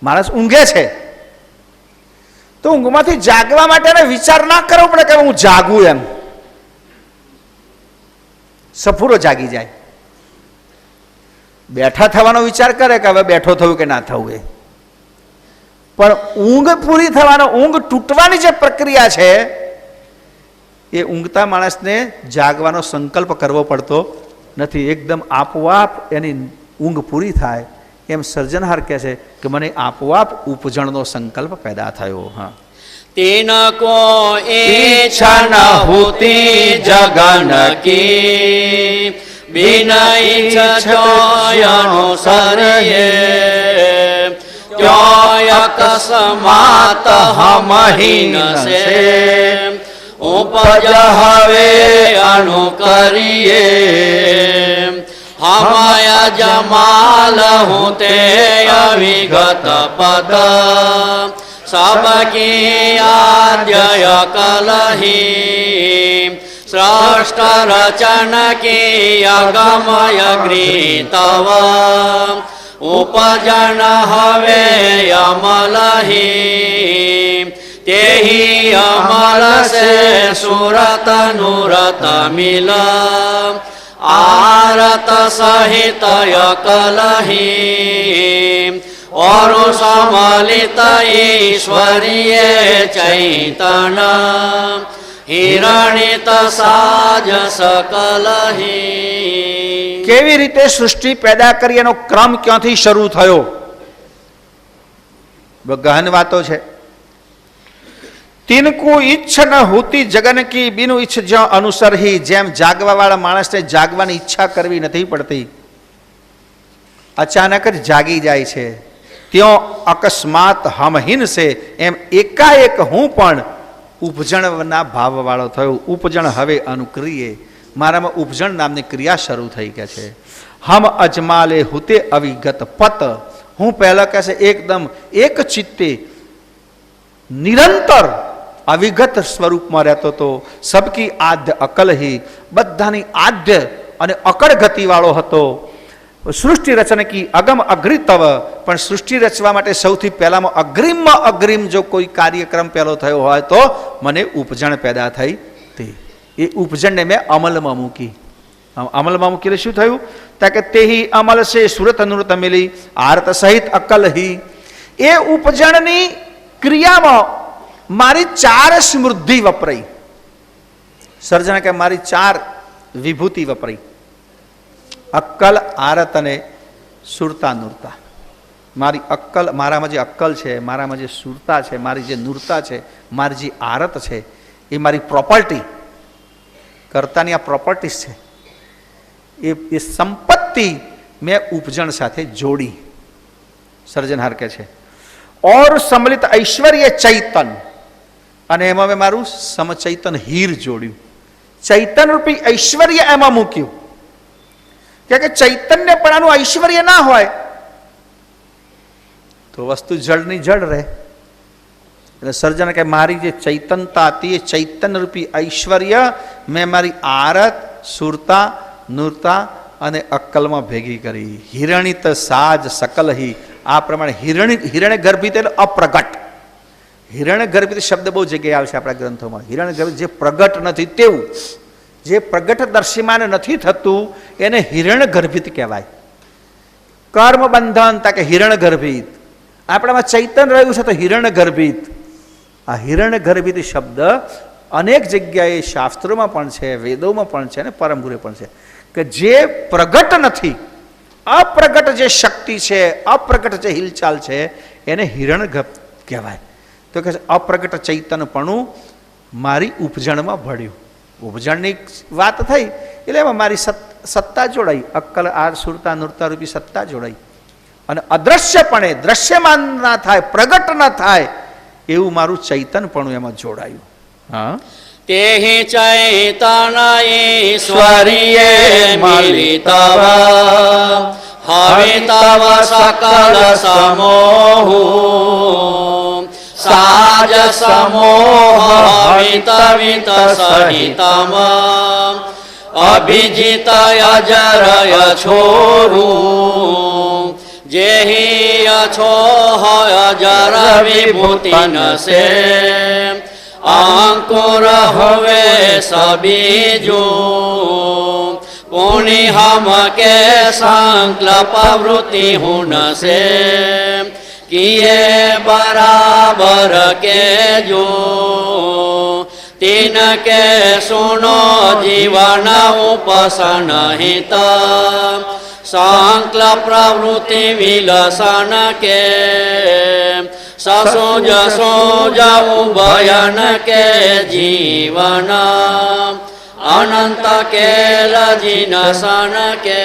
Speaker 2: માણસ ઊંઘે છે તો ઊંઘમાંથી જાગવા માટે વિચાર ના કરવો પડે કે હું જાગું, એમ સફુરો જાગી જાય. બેઠા થવાનો વિચાર કરે કે હવે બેઠો થયું કે ના થવું, એ પણ ઊંઘ પૂરી થવાનો, ઊંઘ તૂટવાની જે પ્રક્રિયા છે એ ઊંઘતા માણસને જાગવાનો સંકલ્પ કરવો પડતો નથી. એકદમ આપોઆપ એની ઊંઘ પૂરી થાય. એમ સર્જનહાર કહે છે કે મને આપોઆપ ઉપજણનો સંકલ્પ પેદા થયો. હા,
Speaker 1: તેન કો ઈચ્છા ન હોતી જગન કી, બિન ઈચ્છા અનુસરીએ, ત્યોય અકસ્માત હમહીન સે, ઉપજ હવે અનુકરીએ. હમય જમાલ હું તે અવિગત પદ, સબકી આદ્ય કલહી, સ્રષ્ટ રચન કી અગમય ગૃતવ, ઉપજન હવે અમલહી. તેહી અમલ સે સુરત નુરત મિલ, આરત સહિત કલહી. और समलित ईश्वरीय चैतन, हिरणित साज सकलही.
Speaker 2: કેવી રીતે સૃષ્ટિ પેદા કરી એનો ક્રમ ક્યાંથી શરૂ થયો? ગહન વાતો છે. તિનકુ ઈચ્છ ન હોતી જગન કી, બિનુ ઈચ્છ જ અનુસરહી. જેમ જાગવા વાળા માણસને જાગવાની ઈચ્છા કરવી નથી પડતી, અચાનક જ જાગી જાય છે. ત્યો અકસ્માત હમહીન છે, એમ એકાએક હું પણ ઉપજણના ભાવવાળો થયો. ઉપજણ હવે અનુક્રિયે, મારામાં ઉપજણ નામની ક્રિયા શરૂ થઈ કે છે. હમ અજમાલે હુતે અવિગત પત. હું પહેલા કહે છે એકદમ એક ચિત્તે નિરંતર અવિગત સ્વરૂપમાં રહેતો હતો. સબકી આદ્ય અકલહી, બધાની આદ્ય અને અકળ ગતિવાળો હતો. સૃષ્ટિ રચન કી અગમ અગ્રિતવ, પણ સૃષ્ટિ રચવા માટે સૌથી પહેલામાં અગ્રિમમાં અગ્રિમ જો કોઈ કાર્યક્રમ પહેલો થયો હોય તો મને ઉપજણ પેદા થઈ તે. એ ઉપજણને મેં અમલમાં મૂકી. અમલમાં મૂકીને શું થયું? કે તેહી અમલ છે સુરત અનુરત મિલી, આરત સહિત અકલહી. એ ઉપજણની ક્રિયામાં મારી 4 સ્મૃદ્ધિ વપરાઈ. સર્જન કે મારી 4 વિભૂતિ વપરાઈ. અક્કલ, આરત અને સુરતા નૂરતા. મારી અક્કલ, મારામાં જે અક્કલ છે, મારામાં જે સુરતા છે, મારી જે નૂરતા છે, મારી જે આરત છે, એ મારી પ્રોપર્ટી, કર્તાની આ પ્રોપર્ટીસ છે. એ સંપત્તિ મેં ઉપજણ સાથે જોડી. સર્જનહાર કહે છે ઓર સમલિત ઐશ્વર્ય ચૈતન, અને એમાં મેં મારું સમચૈતન હીર જોડ્યું. ચૈતન રૂપી ઐશ્વર્ય એમાં મૂક્યું. કે ચૈતન્ય પણ આનું ઐશ્વર્ય ના હોય તો વસ્તુ જળની જળ રહે. એટલે સર્જન કે મારી જે ચૈતનતા હતી એ ચૈતન્ય રૂપી ઐશ્વર્ય મેં મારી આરત, સુરતા, નૂરતા અને અક્કલમાં ભેગી કરી. હિરણિત સાજ સકલહી. આ પ્રમાણે હિરણ્ય ગર્ભિત એટલે અપ્રગટ. હિરણ્ય ગર્ભિત શબ્દ બહુ જગ્યાએ આવશે આપણા ગ્રંથોમાં. હિરણ્ય ગર્ભિત જે પ્રગટ નથી તેવું, જે પ્રગટ દર્શિમાન નથી થતું એને હિરણ્ય ગર્ભિત કહેવાય. કર્મ બંધન તા કે હિરણ્ય ગર્ભિત. આપણામાં ચૈતન્ય રહ્યું છે તો હિરણ્ય ગર્ભિત. આ હિરણ્ય ગર્ભિત શબ્દ અનેક જગ્યાએ શાસ્ત્રોમાં પણ છે, વેદોમાં પણ છે અને પરમગુરે પણ છે. કે જે પ્રગટ નથી, અપ્રગટ જે શક્તિ છે, અપ્રગટ જે હિલચાલ છે એને હિરણગર્ભ કહેવાય. તો કે અપ્રગટ ચૈતનપણું મારી ઉપજણમાં ભળ્યું. ઉપજણની વાત થઈ એટલે એમાં મારી સત્તા જોડાઈ, અક્કલ આર સુરતા નૂરતા રૂપી સત્તા જોડાઈ. અને અદ્રશ્યપણે દ્રશ્યમાન ના થાય, પ્રગટ ના થાય એવું મારું ચૈતનપણું એમાં જોડાયું. હા,
Speaker 1: તેહિ ચૈતન ઈશ્વરીએ મિલિતવ હવિતવ સકલ સમોહુ સાજ સમોહ હવિત વિત સહિતમ અભિજિત અજરય છોરુ જેહિ અછોહ અજર વિભૂતિ નસે અંકુર હવે સબીજો પુણ્ય હમ કે સંકલ્પ વૃત્તિ હું નસે કિએ બરાબર કે જો તીન કે સુનો જીવન ઉપસન હિત સંકલ્પ પ્રવૃત્તિ વિલસન કે સસોજ સોજ ઉભયન કે જીવન અનંત કેલ જીનસન કે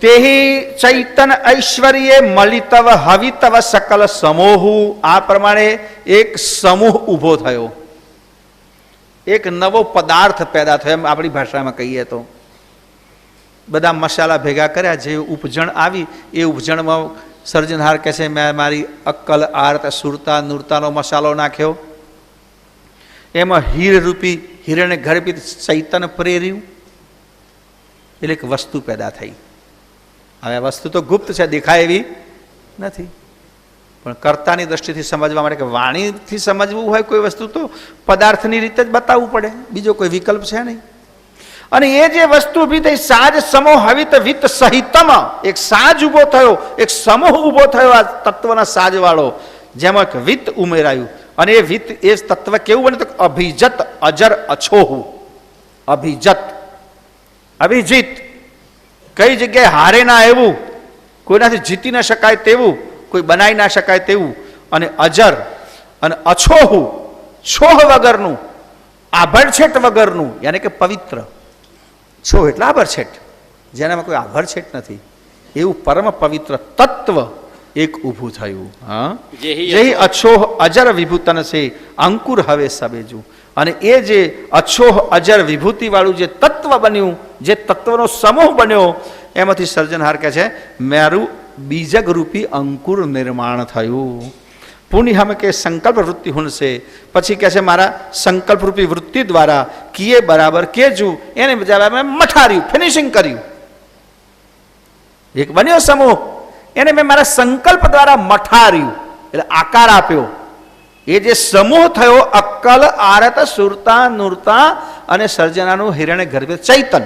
Speaker 2: તેહિ ચૈતન ઐશ્વર્ય મલિતવ હવિતવ સકલ સમોહુ. આ પ્રમાણે એક સમૂહ ઊભો થયો, એક નવો પદાર્થ પેદા થયો. એમ આપણી ભાષામાં કહીએ તો બધા મસાલા ભેગા કર્યા, જે ઉપજણ આવી એ ઉપજણમાં સર્જનહાર કહે છે મેં મારી અક્કલ આર્ત સુરતા નૂરતાનો મસાલો નાખ્યો, એમાં હીર રૂપી હિરણ્ય ગર્ભિત ચૈતન પ્રેર્યું, એટલે એક વસ્તુ પેદા થઈ. હવે વસ્તુ તો ગુપ્ત છે, દેખાય એવી નથી, પણ કર્તાની દ્રષ્ટિથી સમજવા માટે કે વાણીથી સમજવું હોય કોઈ વસ્તુ તો પદાર્થની રીતે જ બતાવવું પડે, બીજો કોઈ વિકલ્પ છે નહીં. અને એ જે વસ્તુ ઊભી થઈ સાજ સમૂહ હવિત વિત સહિતમ, એક સાજ ઊભો થયો, એક સમૂહ ઊભો થયો આ તત્વના સાજવાળો, જેમાં એક વિત ઉમેરાયું. અને એ વિત એ તત્વ કેવું બને તો અભિજત અજર અછોહુ. અભિજત અભિજીત, કઈ જગ્યાએ હારે ના એવું, કોઈનાથી જીતી ના શકાય તેવું, કોઈ બનાવી ના શકાય તેવું. અને અજર અને અછોહુ, છોહ વગરનું, આભડછેટ વગરનું, યાની કે પવિત્ર. છો એટલે આભડછેટ, જેનામાં કોઈ આભડછેટ નથી એવું પરમ પવિત્ર તત્વ એક ઊભું થયું. હા, જેહી અછોહ અજર વિભૂતન છે અંકુર હવે સબેજુ. અને એ જે અછોહ અજર વિભૂતિ વાળું જે તત્વ બન્યું, જે તત્વનો સમૂહ બન્યો, એમાંથી સર્જનહાર કહે છે મારું બીજક રૂપી અંકુર નિર્માણ થયું. પુણ્ય હમ કે સંકલ્પ વૃત્તિ હુનશે, પછી કહે છે મારા સંકલ્પ રૂપી વૃત્તિ દ્વારા કિએ બરાબર કેજુ, એને બજાવે મેં મઠાર્યું, ફિનિશિંગ કર્યું. એક બન્યો સમૂહ, એને મેં મારા સંકલ્પ દ્વારા મઠાર્યું, એટલે આકાર આપ્યો. એ જે સમૂહ થયો અક્કલ આરત સુરતા નૂરતા અને સર્જનાનું હિરણ્ય ગર્ભિત ચૈતન,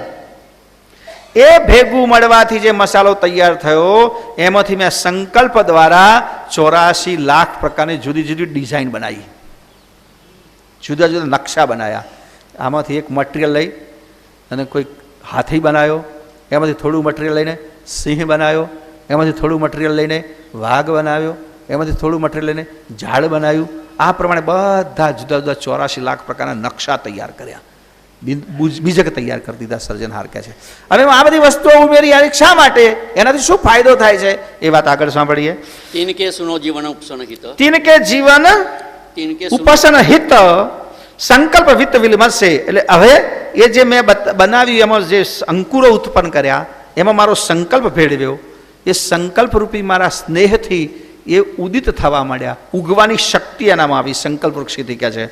Speaker 2: એ ભેગું મળવાથી જે મસાલો તૈયાર થયો એમાંથી મેં સંકલ્પ દ્વારા 84 લાખ પ્રકારની જુદી જુદી ડિઝાઇન બનાવી, જુદા જુદા નકશા બનાવ્યા. આમાંથી એક મટીરિયલ લઈ અને કોઈ હાથી બનાવ્યો, એમાંથી થોડું મટીરિયલ લઈને સિંહ બનાવ્યો, એમાંથી થોડું મટીરિયલ લઈને વાઘ બનાવ્યો, એમાંથી થોડું મટીરિયલ લઈને ઝાડ બનાવ્યું. આ પ્રમાણે બધા જુદા જુદા 84 લાખ પ્રકારના નકશા તૈયાર કર્યા, બીજક તૈયાર કરી દીધા. સર્જનહાર કહે છે હવે આ બધી વસ્તુઓ ઉમેરી આવી શા માટે, એનાથી શું ફાયદો થાય છે એ વાત આગળ સાંભળીએ.
Speaker 1: તિનકે સુનો જીવન ઉપસન હિત,
Speaker 2: તિનકે જીવન ઉપસન હિત સંકલ્પ વિત્ત વિલમશે. એટલે હવે એ જે મેં બનાવ્યું એમાં જે અંકુરો ઉત્પન્ન કર્યા, એમાં મારો સંકલ્પ ભેળવ્યો, એ સંકલ્પ રૂપી મારા સ્નેહથી એ ઉદિત થવા માંડ્યા, ઉગવાની શક્તિ એનામાં આવી. સંકલ્પ વૃક્ષથી કહે છે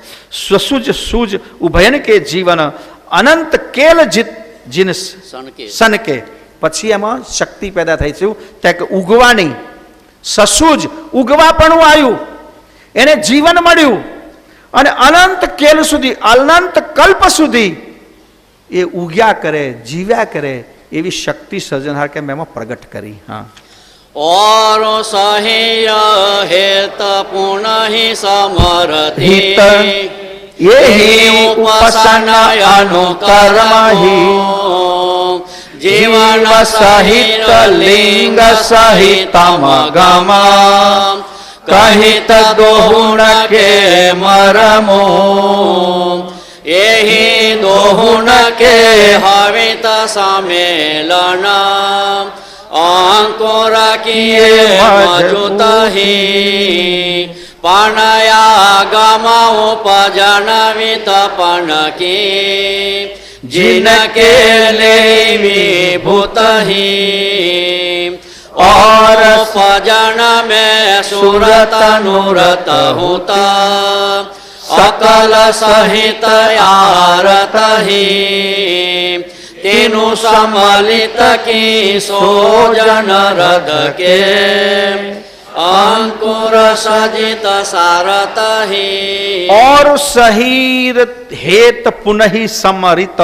Speaker 2: સ્વસુજ સૂજ ઉભયન કે જીવન અનંત કેલ જીન સનકે. પછી એમાં શક્તિ પેદા થઈ છે ત્યાં કે ઉગવાની, સસુજ ઉગવાપણું આવ્યું, એને જીવન મળ્યું, અને અનંત કેલ સુધી, અનંત કલ્પ સુધી એ ઉગ્યા કરે, જીવ્યા કરે એવી શક્તિ સર્જનહાર કે મેં એમાં પ્રગટ કરી. હા,
Speaker 1: और सहेय हेत पुनः समरति
Speaker 2: એહી ઉપસન અનુકર્મ હિ
Speaker 1: જીવન સહિત લિંગ સહિતમ ગમ
Speaker 2: કહિત દોહુણ કે મરમો
Speaker 1: એહી દોહુણ કે હવિત સમેલન અંકુર કિયે મજુતહિ પનયાગમ ઉપજન વિતપન કી जिनके ले विभूत ही और उपजन में सुरत अनुरत होता सकल सहित आरत ही तेनु समलित की सोजन रद के अंकुर सजित सारत ही
Speaker 2: और સહીર હેત પુનઃ સમરિત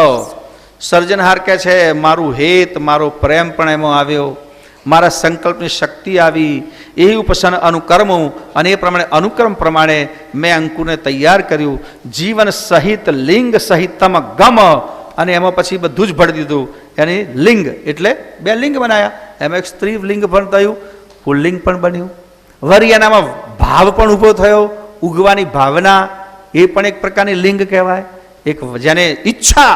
Speaker 2: સર્જનહાર કહે છે મારું હેત મારો પ્રેમ પણ એમાં આવ્યો, મારા સંકલ્પની શક્તિ આવી, એ ઉપસન અનુકર્મો અને એ પ્રમાણે અનુક્રમ પ્રમાણે મેં અંકુરને તૈયાર કર્યું. જીવન સહિત લિંગ સહિતમ ગમ અને એમાં પછી બધું જ ભળી દીધું. એની લિંગ એટલે બે લિંગ બનાવ્યા, એમાં એક સ્ત્રી લિંગ પણ થયું, પુલ્લિંગ પણ બન્યું. વળી એનામાં ભાવ પણ ઊભો થયો, ઉગવાની ભાવના, એ પણ એક પ્રકારની લિંગ કહેવાય. એક જેને ઈચ્છા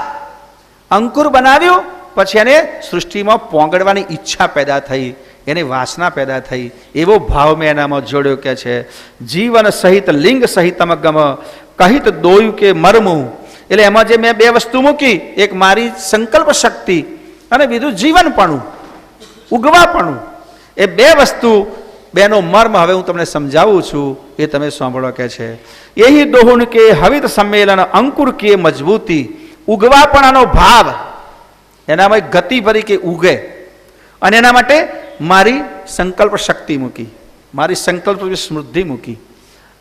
Speaker 2: અંકુર બનાવ્યું પછી એને સૃષ્ટિમાં પોંગડવાની ઈચ્છા પેદા થઈ, એની વાસના પેદા થઈ, એવો ભાવ મેં એનામાં જોડ્યો કે છે જીવન સહિત લિંગ સહિતમ ગમ કહિત દોયું કે મરમું. એટલે એમાં જે મેં બે વસ્તુ મૂકી, એક મારી સંકલ્પ શક્તિ અને બીજું જીવનપણું, ઉગવાપણું. એ બે વસ્તુ બેનો મર્મ હવે હું તમને સમજાવું છું, એ તમે સાંભળો કે છે એહી દોહુન કે હવિત સંમેલન અંકુર કે મજબૂતી. ઉગવાપણાનો ભાવ એનામાં એક ગતિ ભરી કે ઉગે, અને એના માટે મારી સંકલ્પ શક્તિ મૂકી, મારી સંકલ્પ સ્મૃદ્ધિ મૂકી.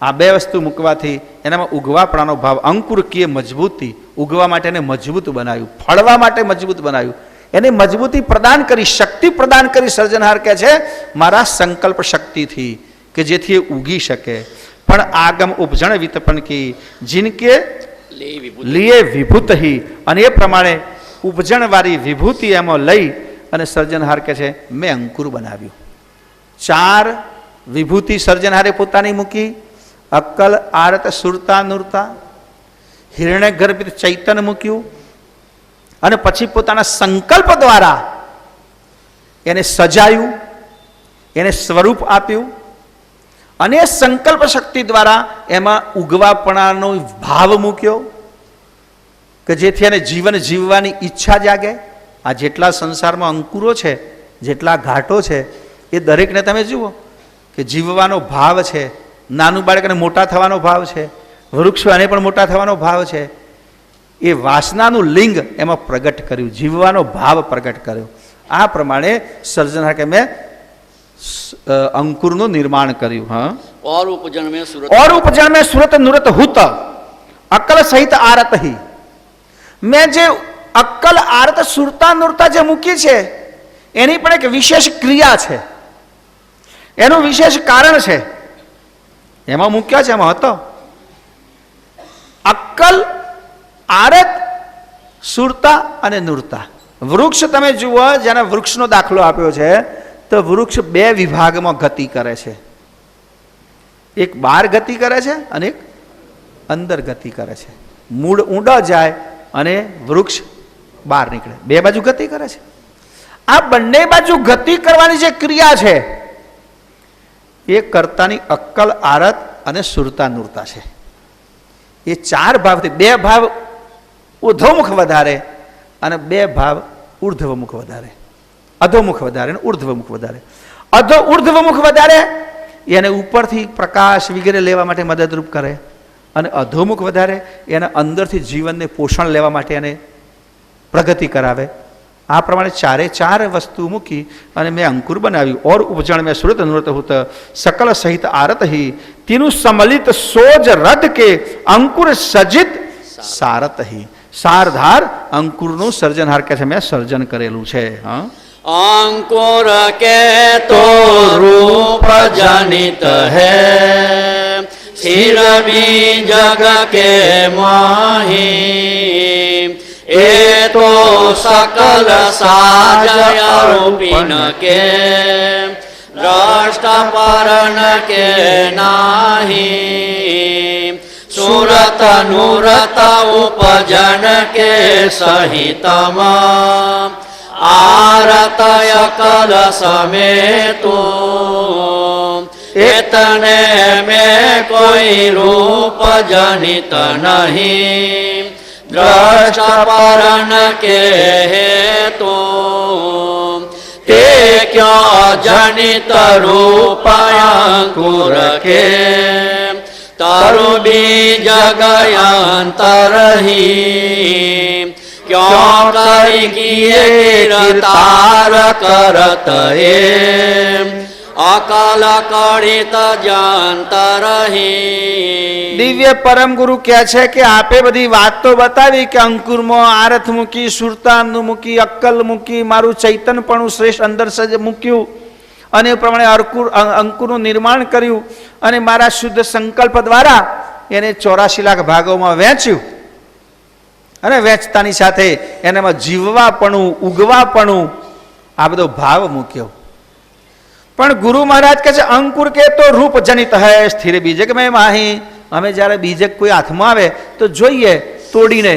Speaker 2: આ બે વસ્તુ મૂકવાથી એનામાં ઉગવાપણાનો ભાવ અંકુર કે મજબૂતી, ઉગવા માટે એને મજબૂત બનાવ્યું, ફળવા માટે મજબૂત બનાવ્યું, એને મજબૂતી પ્રદાન કરી, શક્તિ પ્રદાન કરી. સર્જનહાર કહે છે મારા સંકલ્પ શક્તિથી કે જેથી એ ઉગી શકે. પણ આગમ ઉપજણ વિતપન કી જિનકે લીએ વિભૂત હી, અને એ પ્રમાણે ઉપજણ વાળી વિભૂતિ એમાં લઈ અને સર્જનહાર કહે છે મેં અંકુર બનાવ્યું. ચાર વિભૂતિ સર્જનહારે પોતાની મૂકી, અક્કલ આરત સુરતા નૂરતા, હિરણ્ય ગર્ભિત ચૈતન્ય મૂક્યું, અને પછી પોતાના સંકલ્પ દ્વારા એને સજાયું, એને સ્વરૂપ આપ્યું, અને સંકલ્પ શક્તિ દ્વારા એમાં ઉગવાપણાનો ભાવ મૂક્યો કે જેથી એને જીવન જીવવાની ઈચ્છા જાગે. આ જેટલા સંસારમાં અંકુરો છે, જેટલા ઘાટો છે, એ દરેકને તમે જુઓ કે જીવવાનો ભાવ છે. નાનું બાળકને મોટા થવાનો ભાવ છે, વૃક્ષો એને પણ મોટા થવાનો ભાવ છે. એ વાસનાનું લિંગ એમાં પ્રગટ કર્યું, જીવવાનો ભાવ પ્રગટ કર્યો. આ પ્રમાણે સર્જનહાર કે મેં અંકુરનું નિર્માણ કર્યું. હા,
Speaker 1: और उपजन में सुरत
Speaker 2: और उपजन में सुरत नुरत हुत अक्कल सहित आरत ही. મેં જે અક્કલ આરત સુરતા નુરતા જે મૂકી છે એની પણ એક વિશેષ ક્રિયા છે, એનું વિશેષ કારણ છે. એમાં મૂક્યા છે, એમાં હતો અક્કલ આરત સુરતા અને નુરતા. વૃક્ષ તમે જુઓ, જેને વૃક્ષનો દાખલો આપ્યો છે, તો વૃક્ષ બે વિભાગમાં ગતિ કરે છે. એક બહાર ગતિ કરે છે અને એક અંદર ગતિ કરે છે. મૂળ ઊંડા જાય અને વૃક્ષ બહાર નીકળે, બે બાજુ ગતિ કરે છે. આ બંને બાજુ ગતિ કરવાની જે ક્રિયા છે એ કર્તાની અક્કલ આરત અને સુરતા નુરતા છે. એ ચાર ભાવથી, બે ભાવ ઉર્ધ્વમુખ વધારે અને બે ભાવ ઉર્ધ્વમુખ વધારે, અધોમુખ વધારે અને ઉર્ધ્વમુખ વધારે. ઉર્ધ્વમુખ વધારે એને ઉપરથી પ્રકાશ વગેરે લેવા માટે મદદરૂપ કરે, અને અધોમુખ વધારે એને અંદરથી જીવનને પોષણ લેવા માટે એને પ્રગતિ કરાવે. આ પ્રમાણે ચારે ચાર વસ્તુ મૂકી અને મેં અંકુર બનાવ્યું. ઓર ઉપજણ મેં સુરત નુરત હુત સકલ સહિત આરત હી તેનું સમલિત સોજ રદ કે અંકુર સજિત સારત હી. સારધાર અંકુરનું સર્જનહાર કહે છે મેં સર્જન કરેલું છે. હા,
Speaker 1: अंकुर के तो रूप जनित है સ્થિર બીજગ કે માહી એ તો સકલ સાજય રૂપિન કે દ્રષ્ટ પરન કે નાહી સુરત નુરત ઉપજન કે સહિતમ આરતય કલ સમેતો એતને મેં કોઈ રૂપ જનિત નહીં દ્રષ્ટ પરન કે હેતુ તે ક્યાં જનિત રૂપયંકુર કે તરુ બીજ ગયંતરહી ક્યાં કરી કિએ તાર કરત એ અકલ કડિત જંતરહી.
Speaker 2: દિવ્ય પરમ ગુરુ કહે છે કે આપે બધી વાત તો બતાવી કે અંકુરમાં આરથ મૂકી, સુરતાનું મૂકી, અક્કલ મૂકી, મારું ચૈતનપણું શ્રેષ્ઠ અંદર સજ મૂક્યું અને એ પ્રમાણે અંકુરનું નિર્માણ કર્યું અને મારા શુદ્ધ સંકલ્પ દ્વારા એને 84 લાખ ભાગોમાં વહેંચ્યું અને વહેંચતાની સાથે એનામાં જીવવાપણું, ઉગવાપણું આ બધો ભાવ મૂક્યો. પણ ગુરુ મહારાજ કહે છે અંકુર કે તો રૂપ જનિત હૈ સ્થિર બીજક મેં માહી. અમે જ્યારે બીજક કોઈ હાથમાં આવે તો જોઈએ તોડીને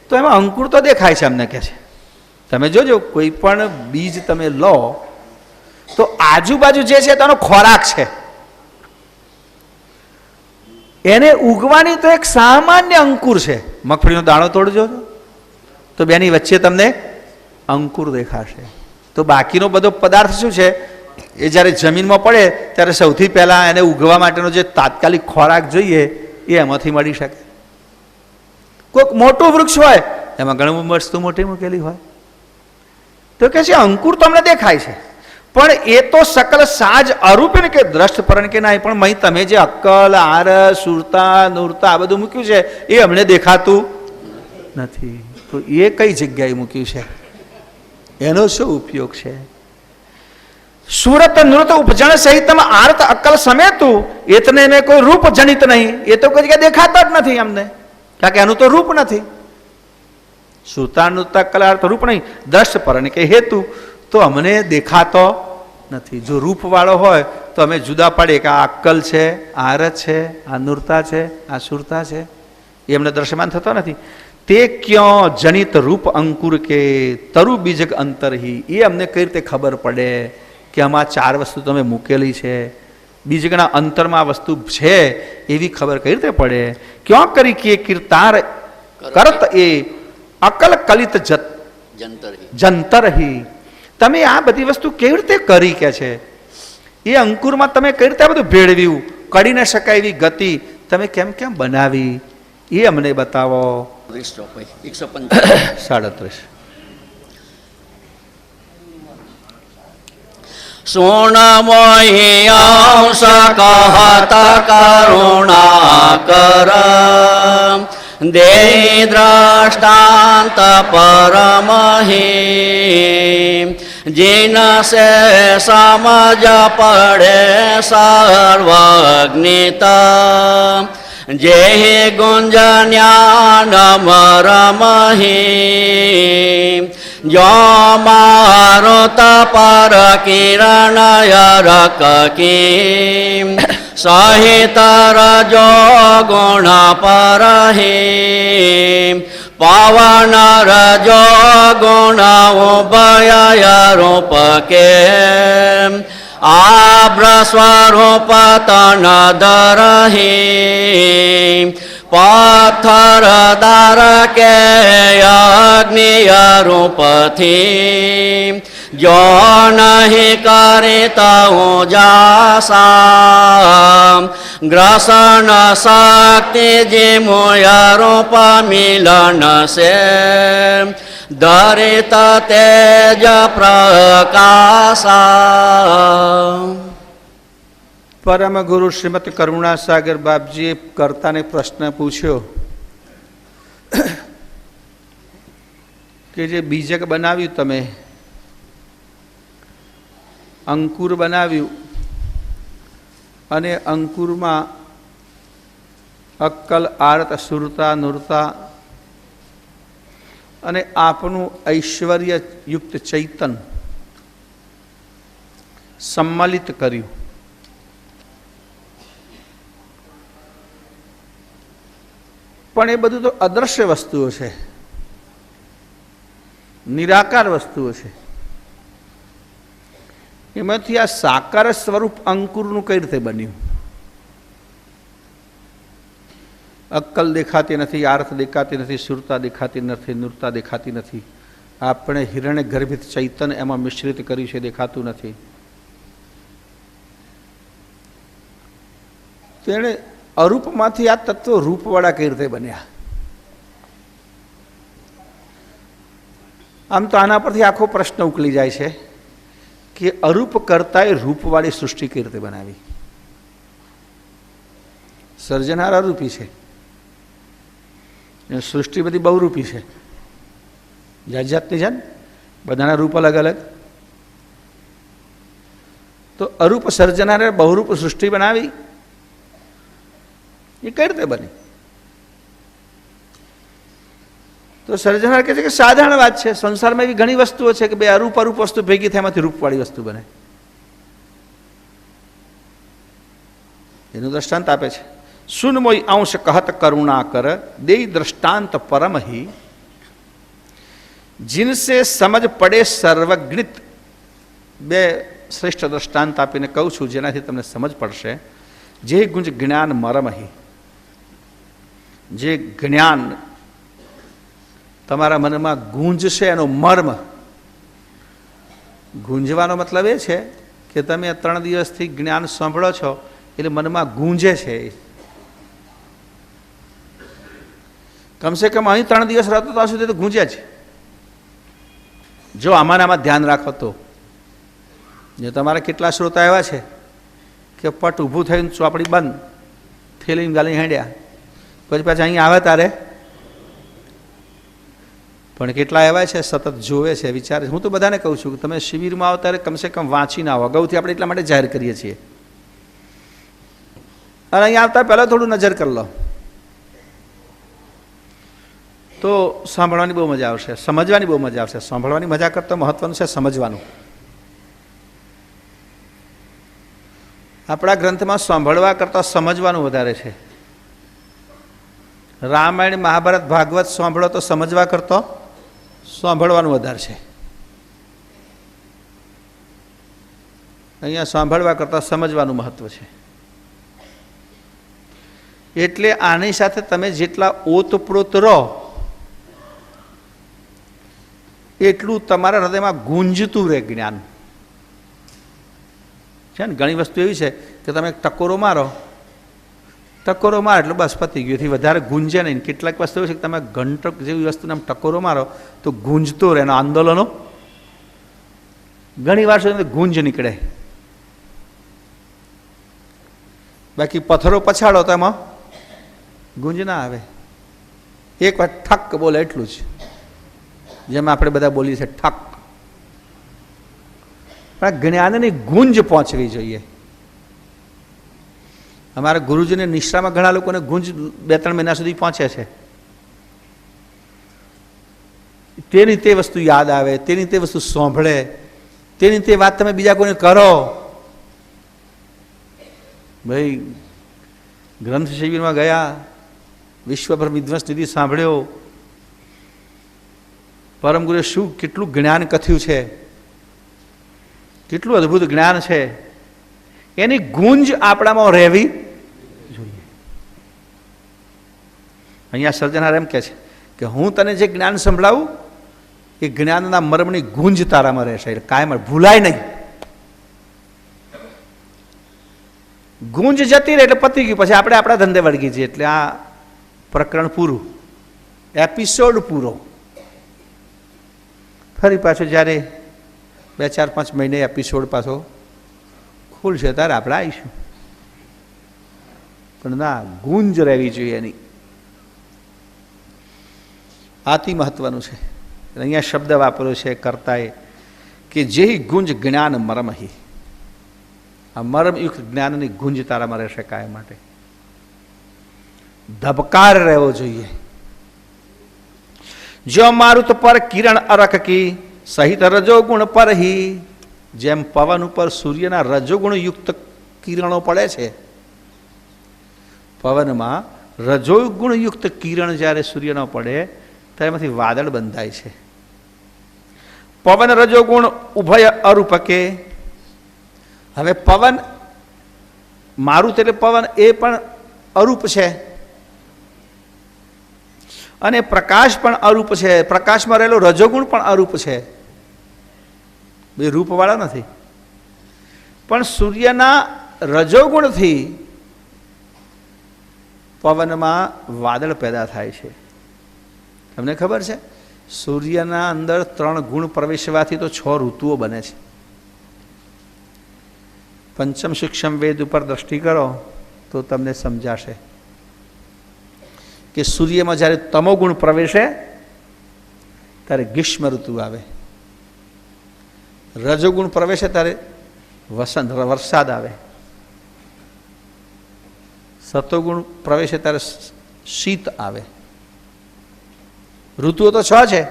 Speaker 2: તો એમાં અંકુર તો દેખાય છે અમને કહે છે. તમે જોજો કોઈ પણ બીજ તમે લો તો આજુબાજુ જે છે તેનો ખોરાક છે, એને ઉગવાની તો એક સામાન્ય અંકુર છે. મગફળીનો દાણો તોડજો તો બેની વચ્ચે તમને અંકુર દેખાશે. તો બાકીનો બધો પદાર્થ શું છે એ જ્યારે જમીનમાં પડે ત્યારે સૌથી પહેલાં એને ઉગવા માટેનો જે તાત્કાલિક ખોરાક જોઈએ એ એમાંથી મળી શકે. કોઈક મોટું વૃક્ષ હોય એમાં ઘણી વસ્તુ મોટી મૂકેલી હોય તો કે છે અંકુર તો અમને દેખાય છે પણ એ તો સકલ સાજ અરૂપ ને કે દ્રષ્ટ પરણ કે ના, પણ મહી તમે જે અક્કલ, આરસ, સુરતા, નુરતા આ બધું મૂક્યું છે એ અમને દેખાતું નથી. તો એ કઈ જગ્યાએ મૂક્યું છે, એનો શું ઉપયોગ છે? સુરત નૃત ઉપજન સહિતમ આર્ત અક્કલ સમેતું એતને મેં કોઈ રૂપ જનિત નહીં. એ તો કોઈ જગ્યાએ દેખાતા જ નથી અમને, કારણ કે એનું તો રૂપ નથી. સુરતા નૃત અક્કલ આર્ત રૂપ નહીં, દ્રષ્ટ પરણ કે હેતુ તો અમને દેખાતો નથી. જો રૂપવાળો હોય તો અમે જુદા પાડીએ કે આ અક્કલ છે, આરત છે, આ નૂરતા છે, આ સુરતા છે, એ અમને દ્રશ્યમાન થતો નથી. તે ક્યાં જનિત રૂપ અંકુર કે તરુ બીજક અંતરહી, એ અમને કઈ રીતે ખબર પડે કે આમાં 4 વસ્તુ તમે મૂકેલી છે, બીજકના અંતરમાં વસ્તુ છે એવી ખબર કઈ રીતે પડે? ક્યાં કરી કે કીર્તાર કરત એ અકલ કલિત જંતરહી. તમે આ બધી વસ્તુ કેવી રીતે કરી કે છે? એ અંકુરમાં તમે કઈ રીતે બધું ભેળવ્યું? કરી ન શકાય એવી ગતિ તમે કેમ કેમ બનાવી એ અમને બતાવો. 135
Speaker 1: સોણમોહી અંશ કહત કરુણા કર દે દ્રષ્ટાંત પરમહી જીન સે સમજ પડે સર્વજ્ઞિત જે ગુંજન્યાન મરમહી જો મારુત પર કિરણયરક કી સહિત રજો ગુણ પરહી પવન રજો ગુણ ઉભય રૂપ કે આબ્ર સ્વરૂપ તન દરહી પથ્થર દાર કે અગ્નિય રૂપથી જો નહીં કરતા જાસા ગ્રસન શક્તિ જે મોય રૂપ મિલન સે દરિત તેજ પ્રકાશા.
Speaker 2: પરમ ગુરુ શ્રીમતી કરુણાસાગર બાપજીએ કર્તાને પ્રશ્ન પૂછ્યો કે જે બીજક બનાવ્યું, તમે અંકુર બનાવ્યું અને અંકુરમાં અક્કલ, આરત, સુરતા, નુરતા અને આપનું ઐશ્વર્યયુક્ત ચૈતન સંમલિત કર્યું. પણ એ બધું તો અદ્રશ્ય વસ્તુઓ છે, નિરાકાર વસ્તુઓ છે. એમાંથી આ સાકાર સ્વરૂપ અંકુરનું કઈ રીતે બન્યું? અક્કલ દેખાતી નથી, આર્થ દેખાતી નથી, સુરતા દેખાતી નથી, નુરતા દેખાતી નથી. આપણે હિરણ્ય ગર્ભિત ચૈતન એમાં મિશ્રિત કર્યું છે, દેખાતું નથી. તેણે અરૂપમાંથી આ તત્વો રૂપવાળા કઈ રીતે બન્યા? આમ તો આના પરથી આખો પ્રશ્ન ઉકલી જાય છે કે અરૂપ કરતાંય રૂપવાળી સૃષ્ટિ કઈ રીતે બનાવી? સર્જનાર અરૂપી છે, સૃષ્ટિ બધી બહુરૂપી છે, જાત જાતની છે ને, બધાના રૂપ અલગ અલગ. તો અરૂપ સર્જનારે બહુરૂપ સૃષ્ટિ બનાવી, એ કઈ રીતે બની? તો સર્જનાર કહે છે કે સાધારણ વાત છે, સંસારમાં એવી ઘણી વસ્તુઓ છે કે બે અરૂપ અરૂપ વસ્તુ ભેગી થાય એમાંથી રૂપવાળી વસ્તુ બને. એનું દ્રષ્ટાંત આપે છે. સુનમોય અંશ કહત કરુણા કર દે દ્રષ્ટાંત પરમહી जिनसे समझ પડે સર્વજ્ઞિત. બે શ્રેષ્ઠ દ્રષ્ટાંત આપીને કહું છું જેનાથી તમને સમજ પડશે. જે ગુંજ જ્ઞાન મરમહી, જે જ્ઞાન તમારા મનમાં ગુંજશે એનો મર્મ. ગુંજવાનો મતલબ એ છે કે તમે 3 દિવસથી જ્ઞાન સાંભળો છો એટલે મનમાં ગુંજે છે. કમસે કમ અહીં 3 દિવસ રહેતો ત્યાં સુધી તો ગુંજે છે. જો આમાં ધ્યાન રાખો તો જે તમારા કેટલા શ્રોતા એવા છે કે પટ ઊભું થઈને ચોપડી બંધ થેલીને ગાલી હેંડ્યા, પછી પાછા અહીં આવે તારે. પણ કેટલા એવા છે સતત જોવે છે, વિચારે છે. હું તો બધાને કહું છું કે તમે શિબિરમાં આવો ત્યારે કમસે કમ વાંચીને આવો. અગાઉથી આપણે એટલા માટે જાહેર કરીએ છીએ. અને અહીંયા આવતા પહેલાં થોડું નજર કરી લો તો સાંભળવાની બહુ મજા આવશે, સમજવાની બહુ મજા આવશે. સાંભળવાની મજા કરતાં મહત્વનું છે સમજવાનું. આપણા ગ્રંથમાં સાંભળવા કરતાં સમજવાનું વધારે છે. રામાયણ, મહાભારત, ભાગવત સાંભળો તો સમજવા કરતો સાંભળવાનું વધારે છે. અહીંયા સાંભળવા કરતાં સમજવાનું મહત્વ છે. એટલે આની સાથે તમે જેટલા ઓતપ્રોત રહો એટલું તમારા હૃદયમાં ગુંજતું રહે જ્ઞાન. છે ને ઘણી વસ્તુ એવી છે કે તમે ટકોરો મારો એટલે બસ પતી ગયું, એથી વધારે ગુંજે નહીં. કેટલાક વસ્તુ એવી છે કે તમે ઘંટક જેવી વસ્તુને આમ ટકોરો મારો તો ગુંજતો રહે. એના આંદોલનો ઘણી વાર સુધી ગુંજ નીકળે. બાકી પથ્થરો પછાડો તો એમાં ગુંજ ના આવે. એક વાર ઠક બોલે એટલું જ, જેમ આપણે બધા બોલીએ છીએ ઠક. પણ જ્ઞાનની ગુંજ પહોંચવી જોઈએ. અમારા ગુરુજીની નિષ્ઠામાં ઘણા લોકોને ગુંજ 2-3 મહિના સુધી પહોંચે છે. તેની તે વસ્તુ યાદ આવે, તેની તે વસ્તુ સાંભળે, તેની તે વાત તમે બીજા કોઈને કરો. ભાઈ ગ્રંથ શિબિરમાં ગયા, વિશ્વભર વિધ્વંસ નિધિ સાંભળ્યો, પરમગુરુએ શું કેટલું જ્ઞાન કથ્યું છે, કેટલું અદ્ભુત જ્ઞાન છે. એની ગુંજ આપણામાં રહેવી જોઈએ. અહીંયા સર્જનાર એમ કહે છે કે હું તને જે જ્ઞાન સંભળાવું એ જ્ઞાનના મર્મની ગુંજ તારામાં રહેશે, એટલે કાયમ ભૂલાય નહીં. ગુંજ જતી રહે એટલે પતી ગયું, પછી આપણે આપણા ધંધે વળગી જઈએ. એટલે આ પ્રકરણ પૂરું, એપિસોડ પૂરો. ફરી પાછું જ્યારે 2-4-5 મહિને એપિસોડ પાછો ખુલશે ત્યારે આપણે આવીશું. પણ ના, ગુંજ રહેવી જોઈએ એની. આથી મહત્વનું છે. અહીંયા શબ્દ વાપર્યો છે કર્તાએ કે જે ગુંજ જ્ઞાન મરમહી. આ મરમયુક્ત જ્ઞાનની ગુંજ તારામાં રહેશે કાયમ માટે. ધબકાર રહેવો જોઈએ. જો મારુત પર કિરણ અરખ કી સહિત રજોગુણ પર હી, જેમ પવન ઉપર સૂર્યના રજોગુણ યુક્ત કિરણો પડે છે, પવનમાં રજોગુણ યુક્ત કિરણ જ્યારે સૂર્યનો પડે ત્યારે એમાંથી વાદળ બંધાય છે. પવન રજોગુણ ઉભય અરૂપકે. હવે પવન, મારુત એટલે પવન, એ પણ અરૂપ છે અને પ્રકાશ પણ અરૂપ છે. પ્રકાશમાં રહેલો રજોગુણ પણ અરૂપ છે, બે રૂપવાળા નથી. પણ સૂર્યના રજોગુણથી પવનમાં વાદળ પેદા થાય છે. તમને ખબર છે, સૂર્યના અંદર 3 ગુણ પ્રવેશવાથી તો 6 ઋતુઓ બને છે. પંચમ સૂક્ષ્મ વેદ ઉપર દ્રષ્ટિ કરો તો તમને સમજાશે કે સૂર્યમાં જ્યારે તમોગુણ પ્રવેશે ત્યારે ગ્રીષ્મ ઋતુ આવે, રજોગુણ પ્રવેશે ત્યારે વરસાદ આવે, સતોગુણ પ્રવેશે ત્યારે શીત આવે. ઋતુઓ તો 6 છે.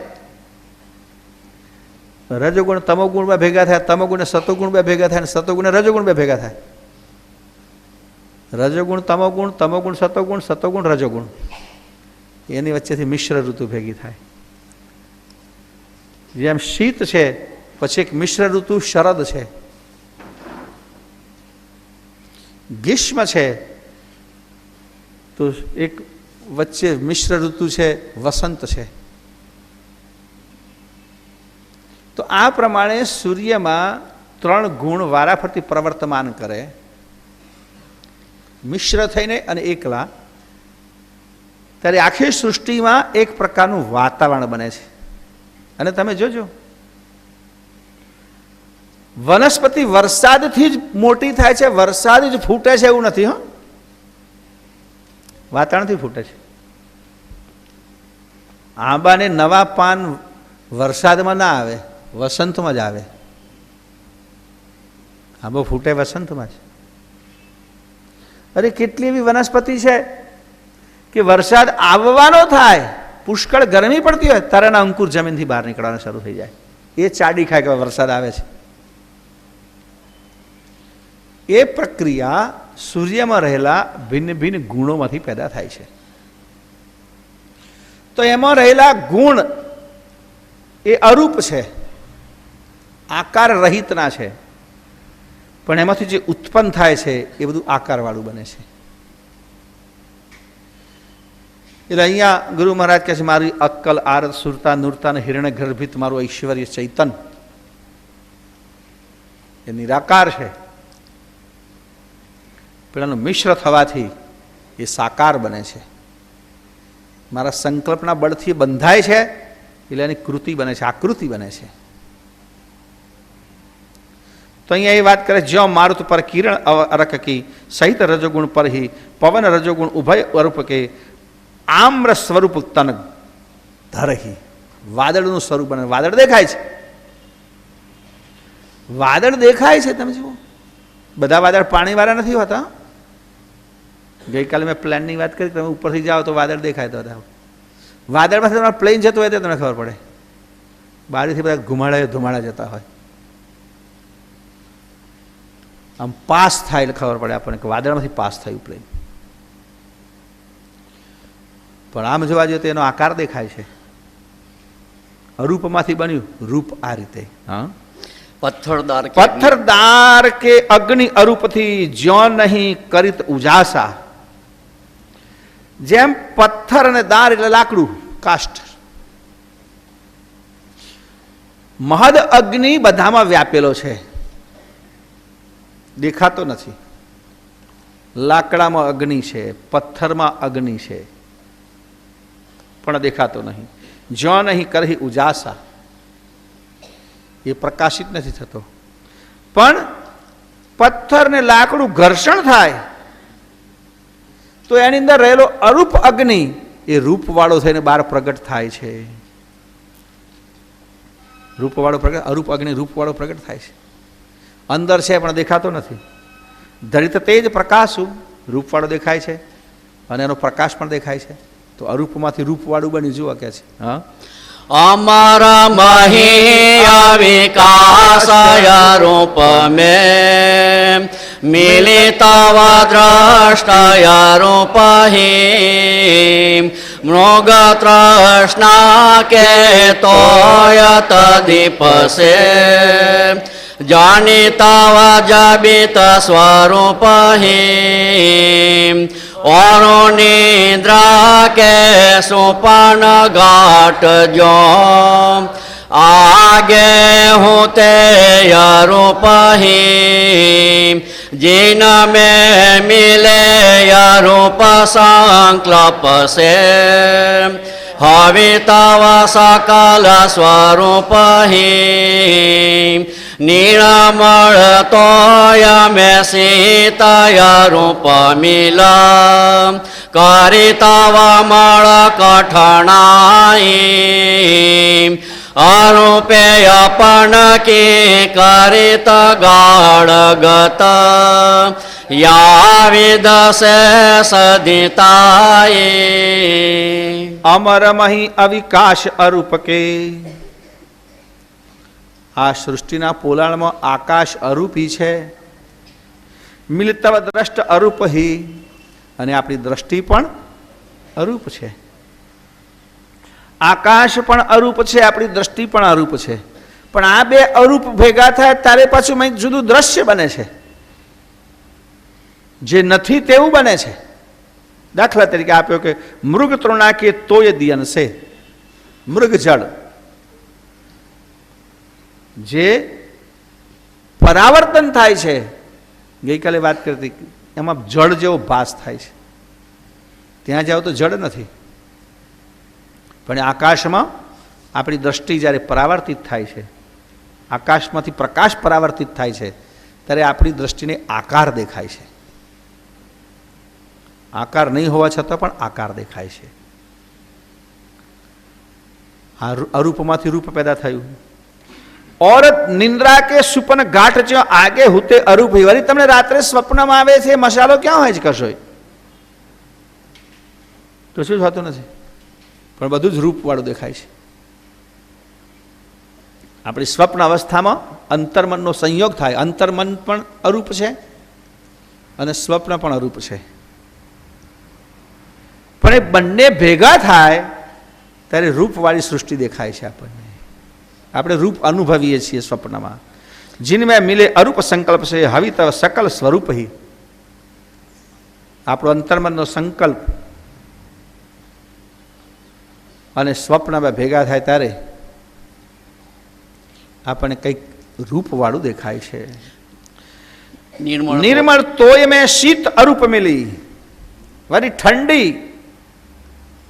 Speaker 2: રજોગુણ તમોગુણમાં ભેગા થાય, તમોગુણ સતોગુણમાં ભેગા થાય, અને સતોગુણ રજોગુણમાં ભેગા થાય. રજોગુણ તમોગુણ, તમોગુણ સતોગુણ, સતોગુણ રજોગુણ, એની વચ્ચેથી મિશ્ર ઋતુ ભેગી થાય. જેમ શીત છે પછી એક મિશ્ર ઋતુ શરદ છે, ગ્રીષ્મ છે તો એક વચ્ચે મિશ્ર ઋતુ છે વસંત છે. તો આ પ્રમાણે સૂર્યમાં 3 ગુણ વારાફરતી પ્રવર્તમાન કરે, મિશ્ર થઈને અને એકલા, ત્યારે આખી સૃષ્ટિમાં એક પ્રકારનું વાતાવરણ બને છે. અને તમે જોજો, વનસ્પતિ વરસાદથી જ મોટી થાય છે, વરસાદ જ ફૂટે છે એવું નથી. હો, વાતાવરણથી ફૂટે છે. આંબાને નવા પાન વરસાદમાં ના આવે, વસંતમાં જ આવે. આંબો ફૂટે વસંતમાં જ. અરે કેટલી એવી વનસ્પતિ છે કે વરસાદ આવવાનો થાય, પુષ્કળ ગરમી પડતી હોય, તારાના અંકુર જમીનથી બહાર નીકળવાના શરૂ થઈ જાય. એ ચાડી ખાય કે વરસાદ આવે છે. એ પ્રક્રિયા સૂર્યમાં રહેલા ભિન્ન ભિન્ન ગુણોમાંથી પેદા થાય છે. તો એમાં રહેલા ગુણ એ અરૂપ છે, આકાર રહિતના છે, પણ એમાંથી જે ઉત્પન્ન થાય છે એ બધું આકારવાળું બને છે. એટલે અહીંયા ગુરુ મહારાજ કહે છે, મારી અક્કલ, આરત, સુરતા, નૂરતા ને હિરણ્ય ગર્ભિત મારું ઐશ્વર્ય ચૈતન એ નિરાકાર છે, પેલાનું મિશ્ર થવાથી એ સાકાર બને છે. મારા સંકલ્પના બળથી બંધાય છે એટલે એની કૃતિ બને છે, આકૃતિ બને છે. તો અહીંયા એ વાત કરે, જ્યો મારુત પર કિરણ અરખ કી સહિત રજોગુણ પર હી પવન રજોગુણ ઉભય અરૂપ કે આમ્ર સ્વરૂપ તન ધરહી. વાદળનું સ્વરૂપ બને. વાદળ દેખાય છે, વાદળ દેખાય છે. તમે જુઓ, બધા વાદળ પાણીવાળા નથી હોતા. ગઈકાલે મેં પ્લેનની વાત કરી, તમે ઉપરથી જાઓ તો વાદળ દેખાય. તો વાદળમાંથી તમારે પ્લેન જતું હોય તો તમને ખબર પડે. બારીથી બધા ધુમાડા જતા હોય, આમ પાસ થાય એટલે ખબર પડે આપણને કે વાદળમાંથી પાસ થયું પ્લેન. પણ આમ જોવા જોઈએ તો એનો આકાર દેખાય છે. અરૂપમાંથી બન્યું રૂપ આ રીતે. હા, પથ્થરદાર કે અગ્નિ અરૂપથી જ્યો નહીં કરિત ઉજાસા. જેમ પથ્થર અને દાર એટલે લાકડું, કાષ્ઠ. મહદ અગ્નિ બધામાં વ્યાપેલો છે, દેખાતો નથી. લાકડામાં અગ્નિ છે, પથ્થરમાં અગ્નિ છે, પણ દેખાતો નહીં. જ્યો નહીં કરહી ઉજાસા, એ પ્રકાશિત નથી થતો. પણ પથ્થર ને લાકડું ઘર્ષણ થાય તો એની અંદર રહેલો અરૂપ અગ્નિ એ રૂપવાળો થઈને બહાર પ્રગટ થાય છે. રૂપવાળો પ્રગટ, અરૂપ અગ્નિ રૂપવાળો પ્રગટ થાય છે. અંદર છે પણ દેખાતો નથી. ધરિત તેજ પ્રકાશુ, રૂપવાળો દેખાય છે, અને એનો પ્રકાશ પણ દેખાય છે. તો અરૂપમાંથી રૂપવાળું બન્યું જુઓ કે છે. હા,
Speaker 1: અમર મહી વિકાસય રૂપ મે મિલિતવ દ્રષ્ટય રૂપ હિ મૃગ તૃષ્ણા કે તોય તદીપસે જાનિતવ જબિત સ્વરૂપ હિ और निद्रा के सोपन घाट जो आगे होते रूप ही जिन में मिले रूप संकल्प से हवितव सकल स्वरूप ही निरमल तोय में शीतय रूप मिला करितव मल कठनाई अरूपे अपन की करित गाढ़ गत या विद से सदिताए
Speaker 2: અમરમહી અવિકાશ અરૂપ કે. આ સૃષ્ટિના પોલાણમાં આકાશ અરૂપી છે. મિલિતવ દ્રષ્ટ અરૂપ હિ, અને આપણી દ્રષ્ટિ પણ અરૂપ છે. આકાશ પણ અરૂપ છે, આપણી દ્રષ્ટિ પણ અરૂપ છે. પણ આ બે અરૂપ ભેગા થાય ત્યારે પાછું કંઈક જુદું દ્રશ્ય બને છે, જે નથી તેવું બને છે. દાખલા તરીકે આપ્યો કે મૃગ તૃણા કે તોય દિયન સે, મૃગ જળ જે પરાવર્તન થાય છે, ગઈકાલે વાત કરતી એમાં જળ જેવો ભાસ થાય છે. ત્યાં જાઓ તો જળ નથી, પણ આકાશમાં આપણી દ્રષ્ટિ જ્યારે પરાવર્તિત થાય છે, આકાશમાંથી પ્રકાશ પરાવર્તિત થાય છે, ત્યારે આપણી દ્રષ્ટિને આકાર દેખાય છે. આકાર નહીં હોવા છતાં પણ આકાર દેખાય છે. આ અરૂપમાંથી રૂપ પેદા થયું. और निंद्रा के सुपन घाट जो आगे होते अरूप वरी तमने रात्रे स्वप्न में आवे छे मसालो क्या होय छे कशोय तो शुं थतुं नथी पण बधुं ज रूप वाळुं देखाय छे. आपणी स्वप्न अवस्थामां अंतर्मननो संयोग थाय. अंतर्मन पण अरूप छे अने स्वप्न पण अरूप छे, पण ए बंने भेगा थाय त्यारे रूपवाળી सृष्टि देखाय छे. आपणे આપણે રૂપ અનુભવીએ છીએ સ્વપ્નમાં. जिनमें मिले अरूप संकल्प से हवित सकल स्वरूप ही. આપણો અંતર્મનનો સંકલ્પ અને સ્વપ્નમાં ભેગા થાય ત્યારે આપણને કંઈક રૂપવાળું દેખાય છે. निर्मल तोय में शीत अरूप मिली. वरी ठंडी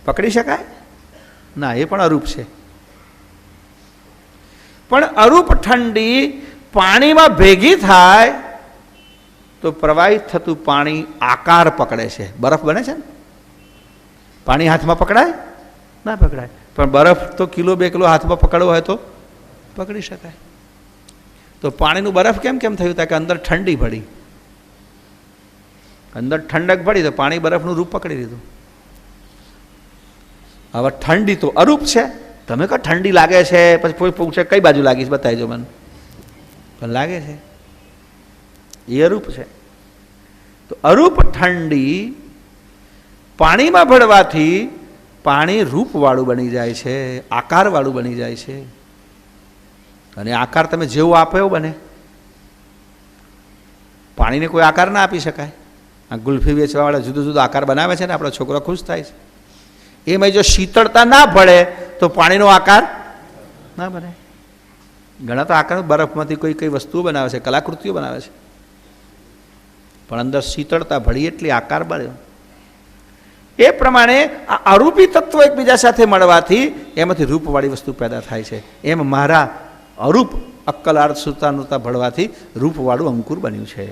Speaker 2: पकड़ी शकाय ना, ये पण अरूप છે. પણ અરૂપ ઠંડી પાણીમાં ભેગી થાય તો પ્રવાહિત થતું પાણી આકાર પકડે છે. બરફ બને છે ને, પાણી હાથમાં પકડાય ના પકડાય, પણ બરફ તો કિલો 2 કિલો હાથમાં પકડવો હોય તો પકડી શકાય. તો પાણીનું બરફ કેમ કેમ થયું કે અંદર ઠંડી પડી, અંદર ઠંડક પડી તો પાણી બરફનું રૂપ પકડી લીધું. હવે ઠંડી તો અરૂપ છે. તમે કહો ઠંડી લાગે છે, પછી કોઈ પૂછે કઈ બાજુ લાગી છે બતાવજો મને, પણ લાગે છે એ અરૂપ છે. તો અરૂપ ઠંડી પાણીમાં ભળવાથી પાણી રૂપવાળું બની જાય છે, આકારવાળું બની જાય છે. અને આકાર તમે જેવો આપો એવું બને. પાણીને કોઈ આકાર ના આપી શકાય. આ ગુલ્ફી વેચવાવાળા જુદો જુદો આકાર બનાવે છે ને, આપણો છોકરો ખુશ થાય છે. એમાં જો શીતળતા ના ભળે તો પાણીનો આકાર ના બને. ઘણા તો આકાર બરફમાંથી કોઈ કઈ વસ્તુઓ બનાવે છે, કલાકૃતિઓ બનાવે છે, પણ અંદર શીતળતા ભળી એટલી આકાર બન્યો. એ પ્રમાણે આ અરૂપી તત્વો એકબીજા સાથે મળવાથી એમાંથી રૂપવાળી વસ્તુ પેદા થાય છે. એમ મારા અરૂપ અક્કલ અર્થ સુતા નૃતા ભળવાથી રૂપવાળું અંકુર બન્યું છે.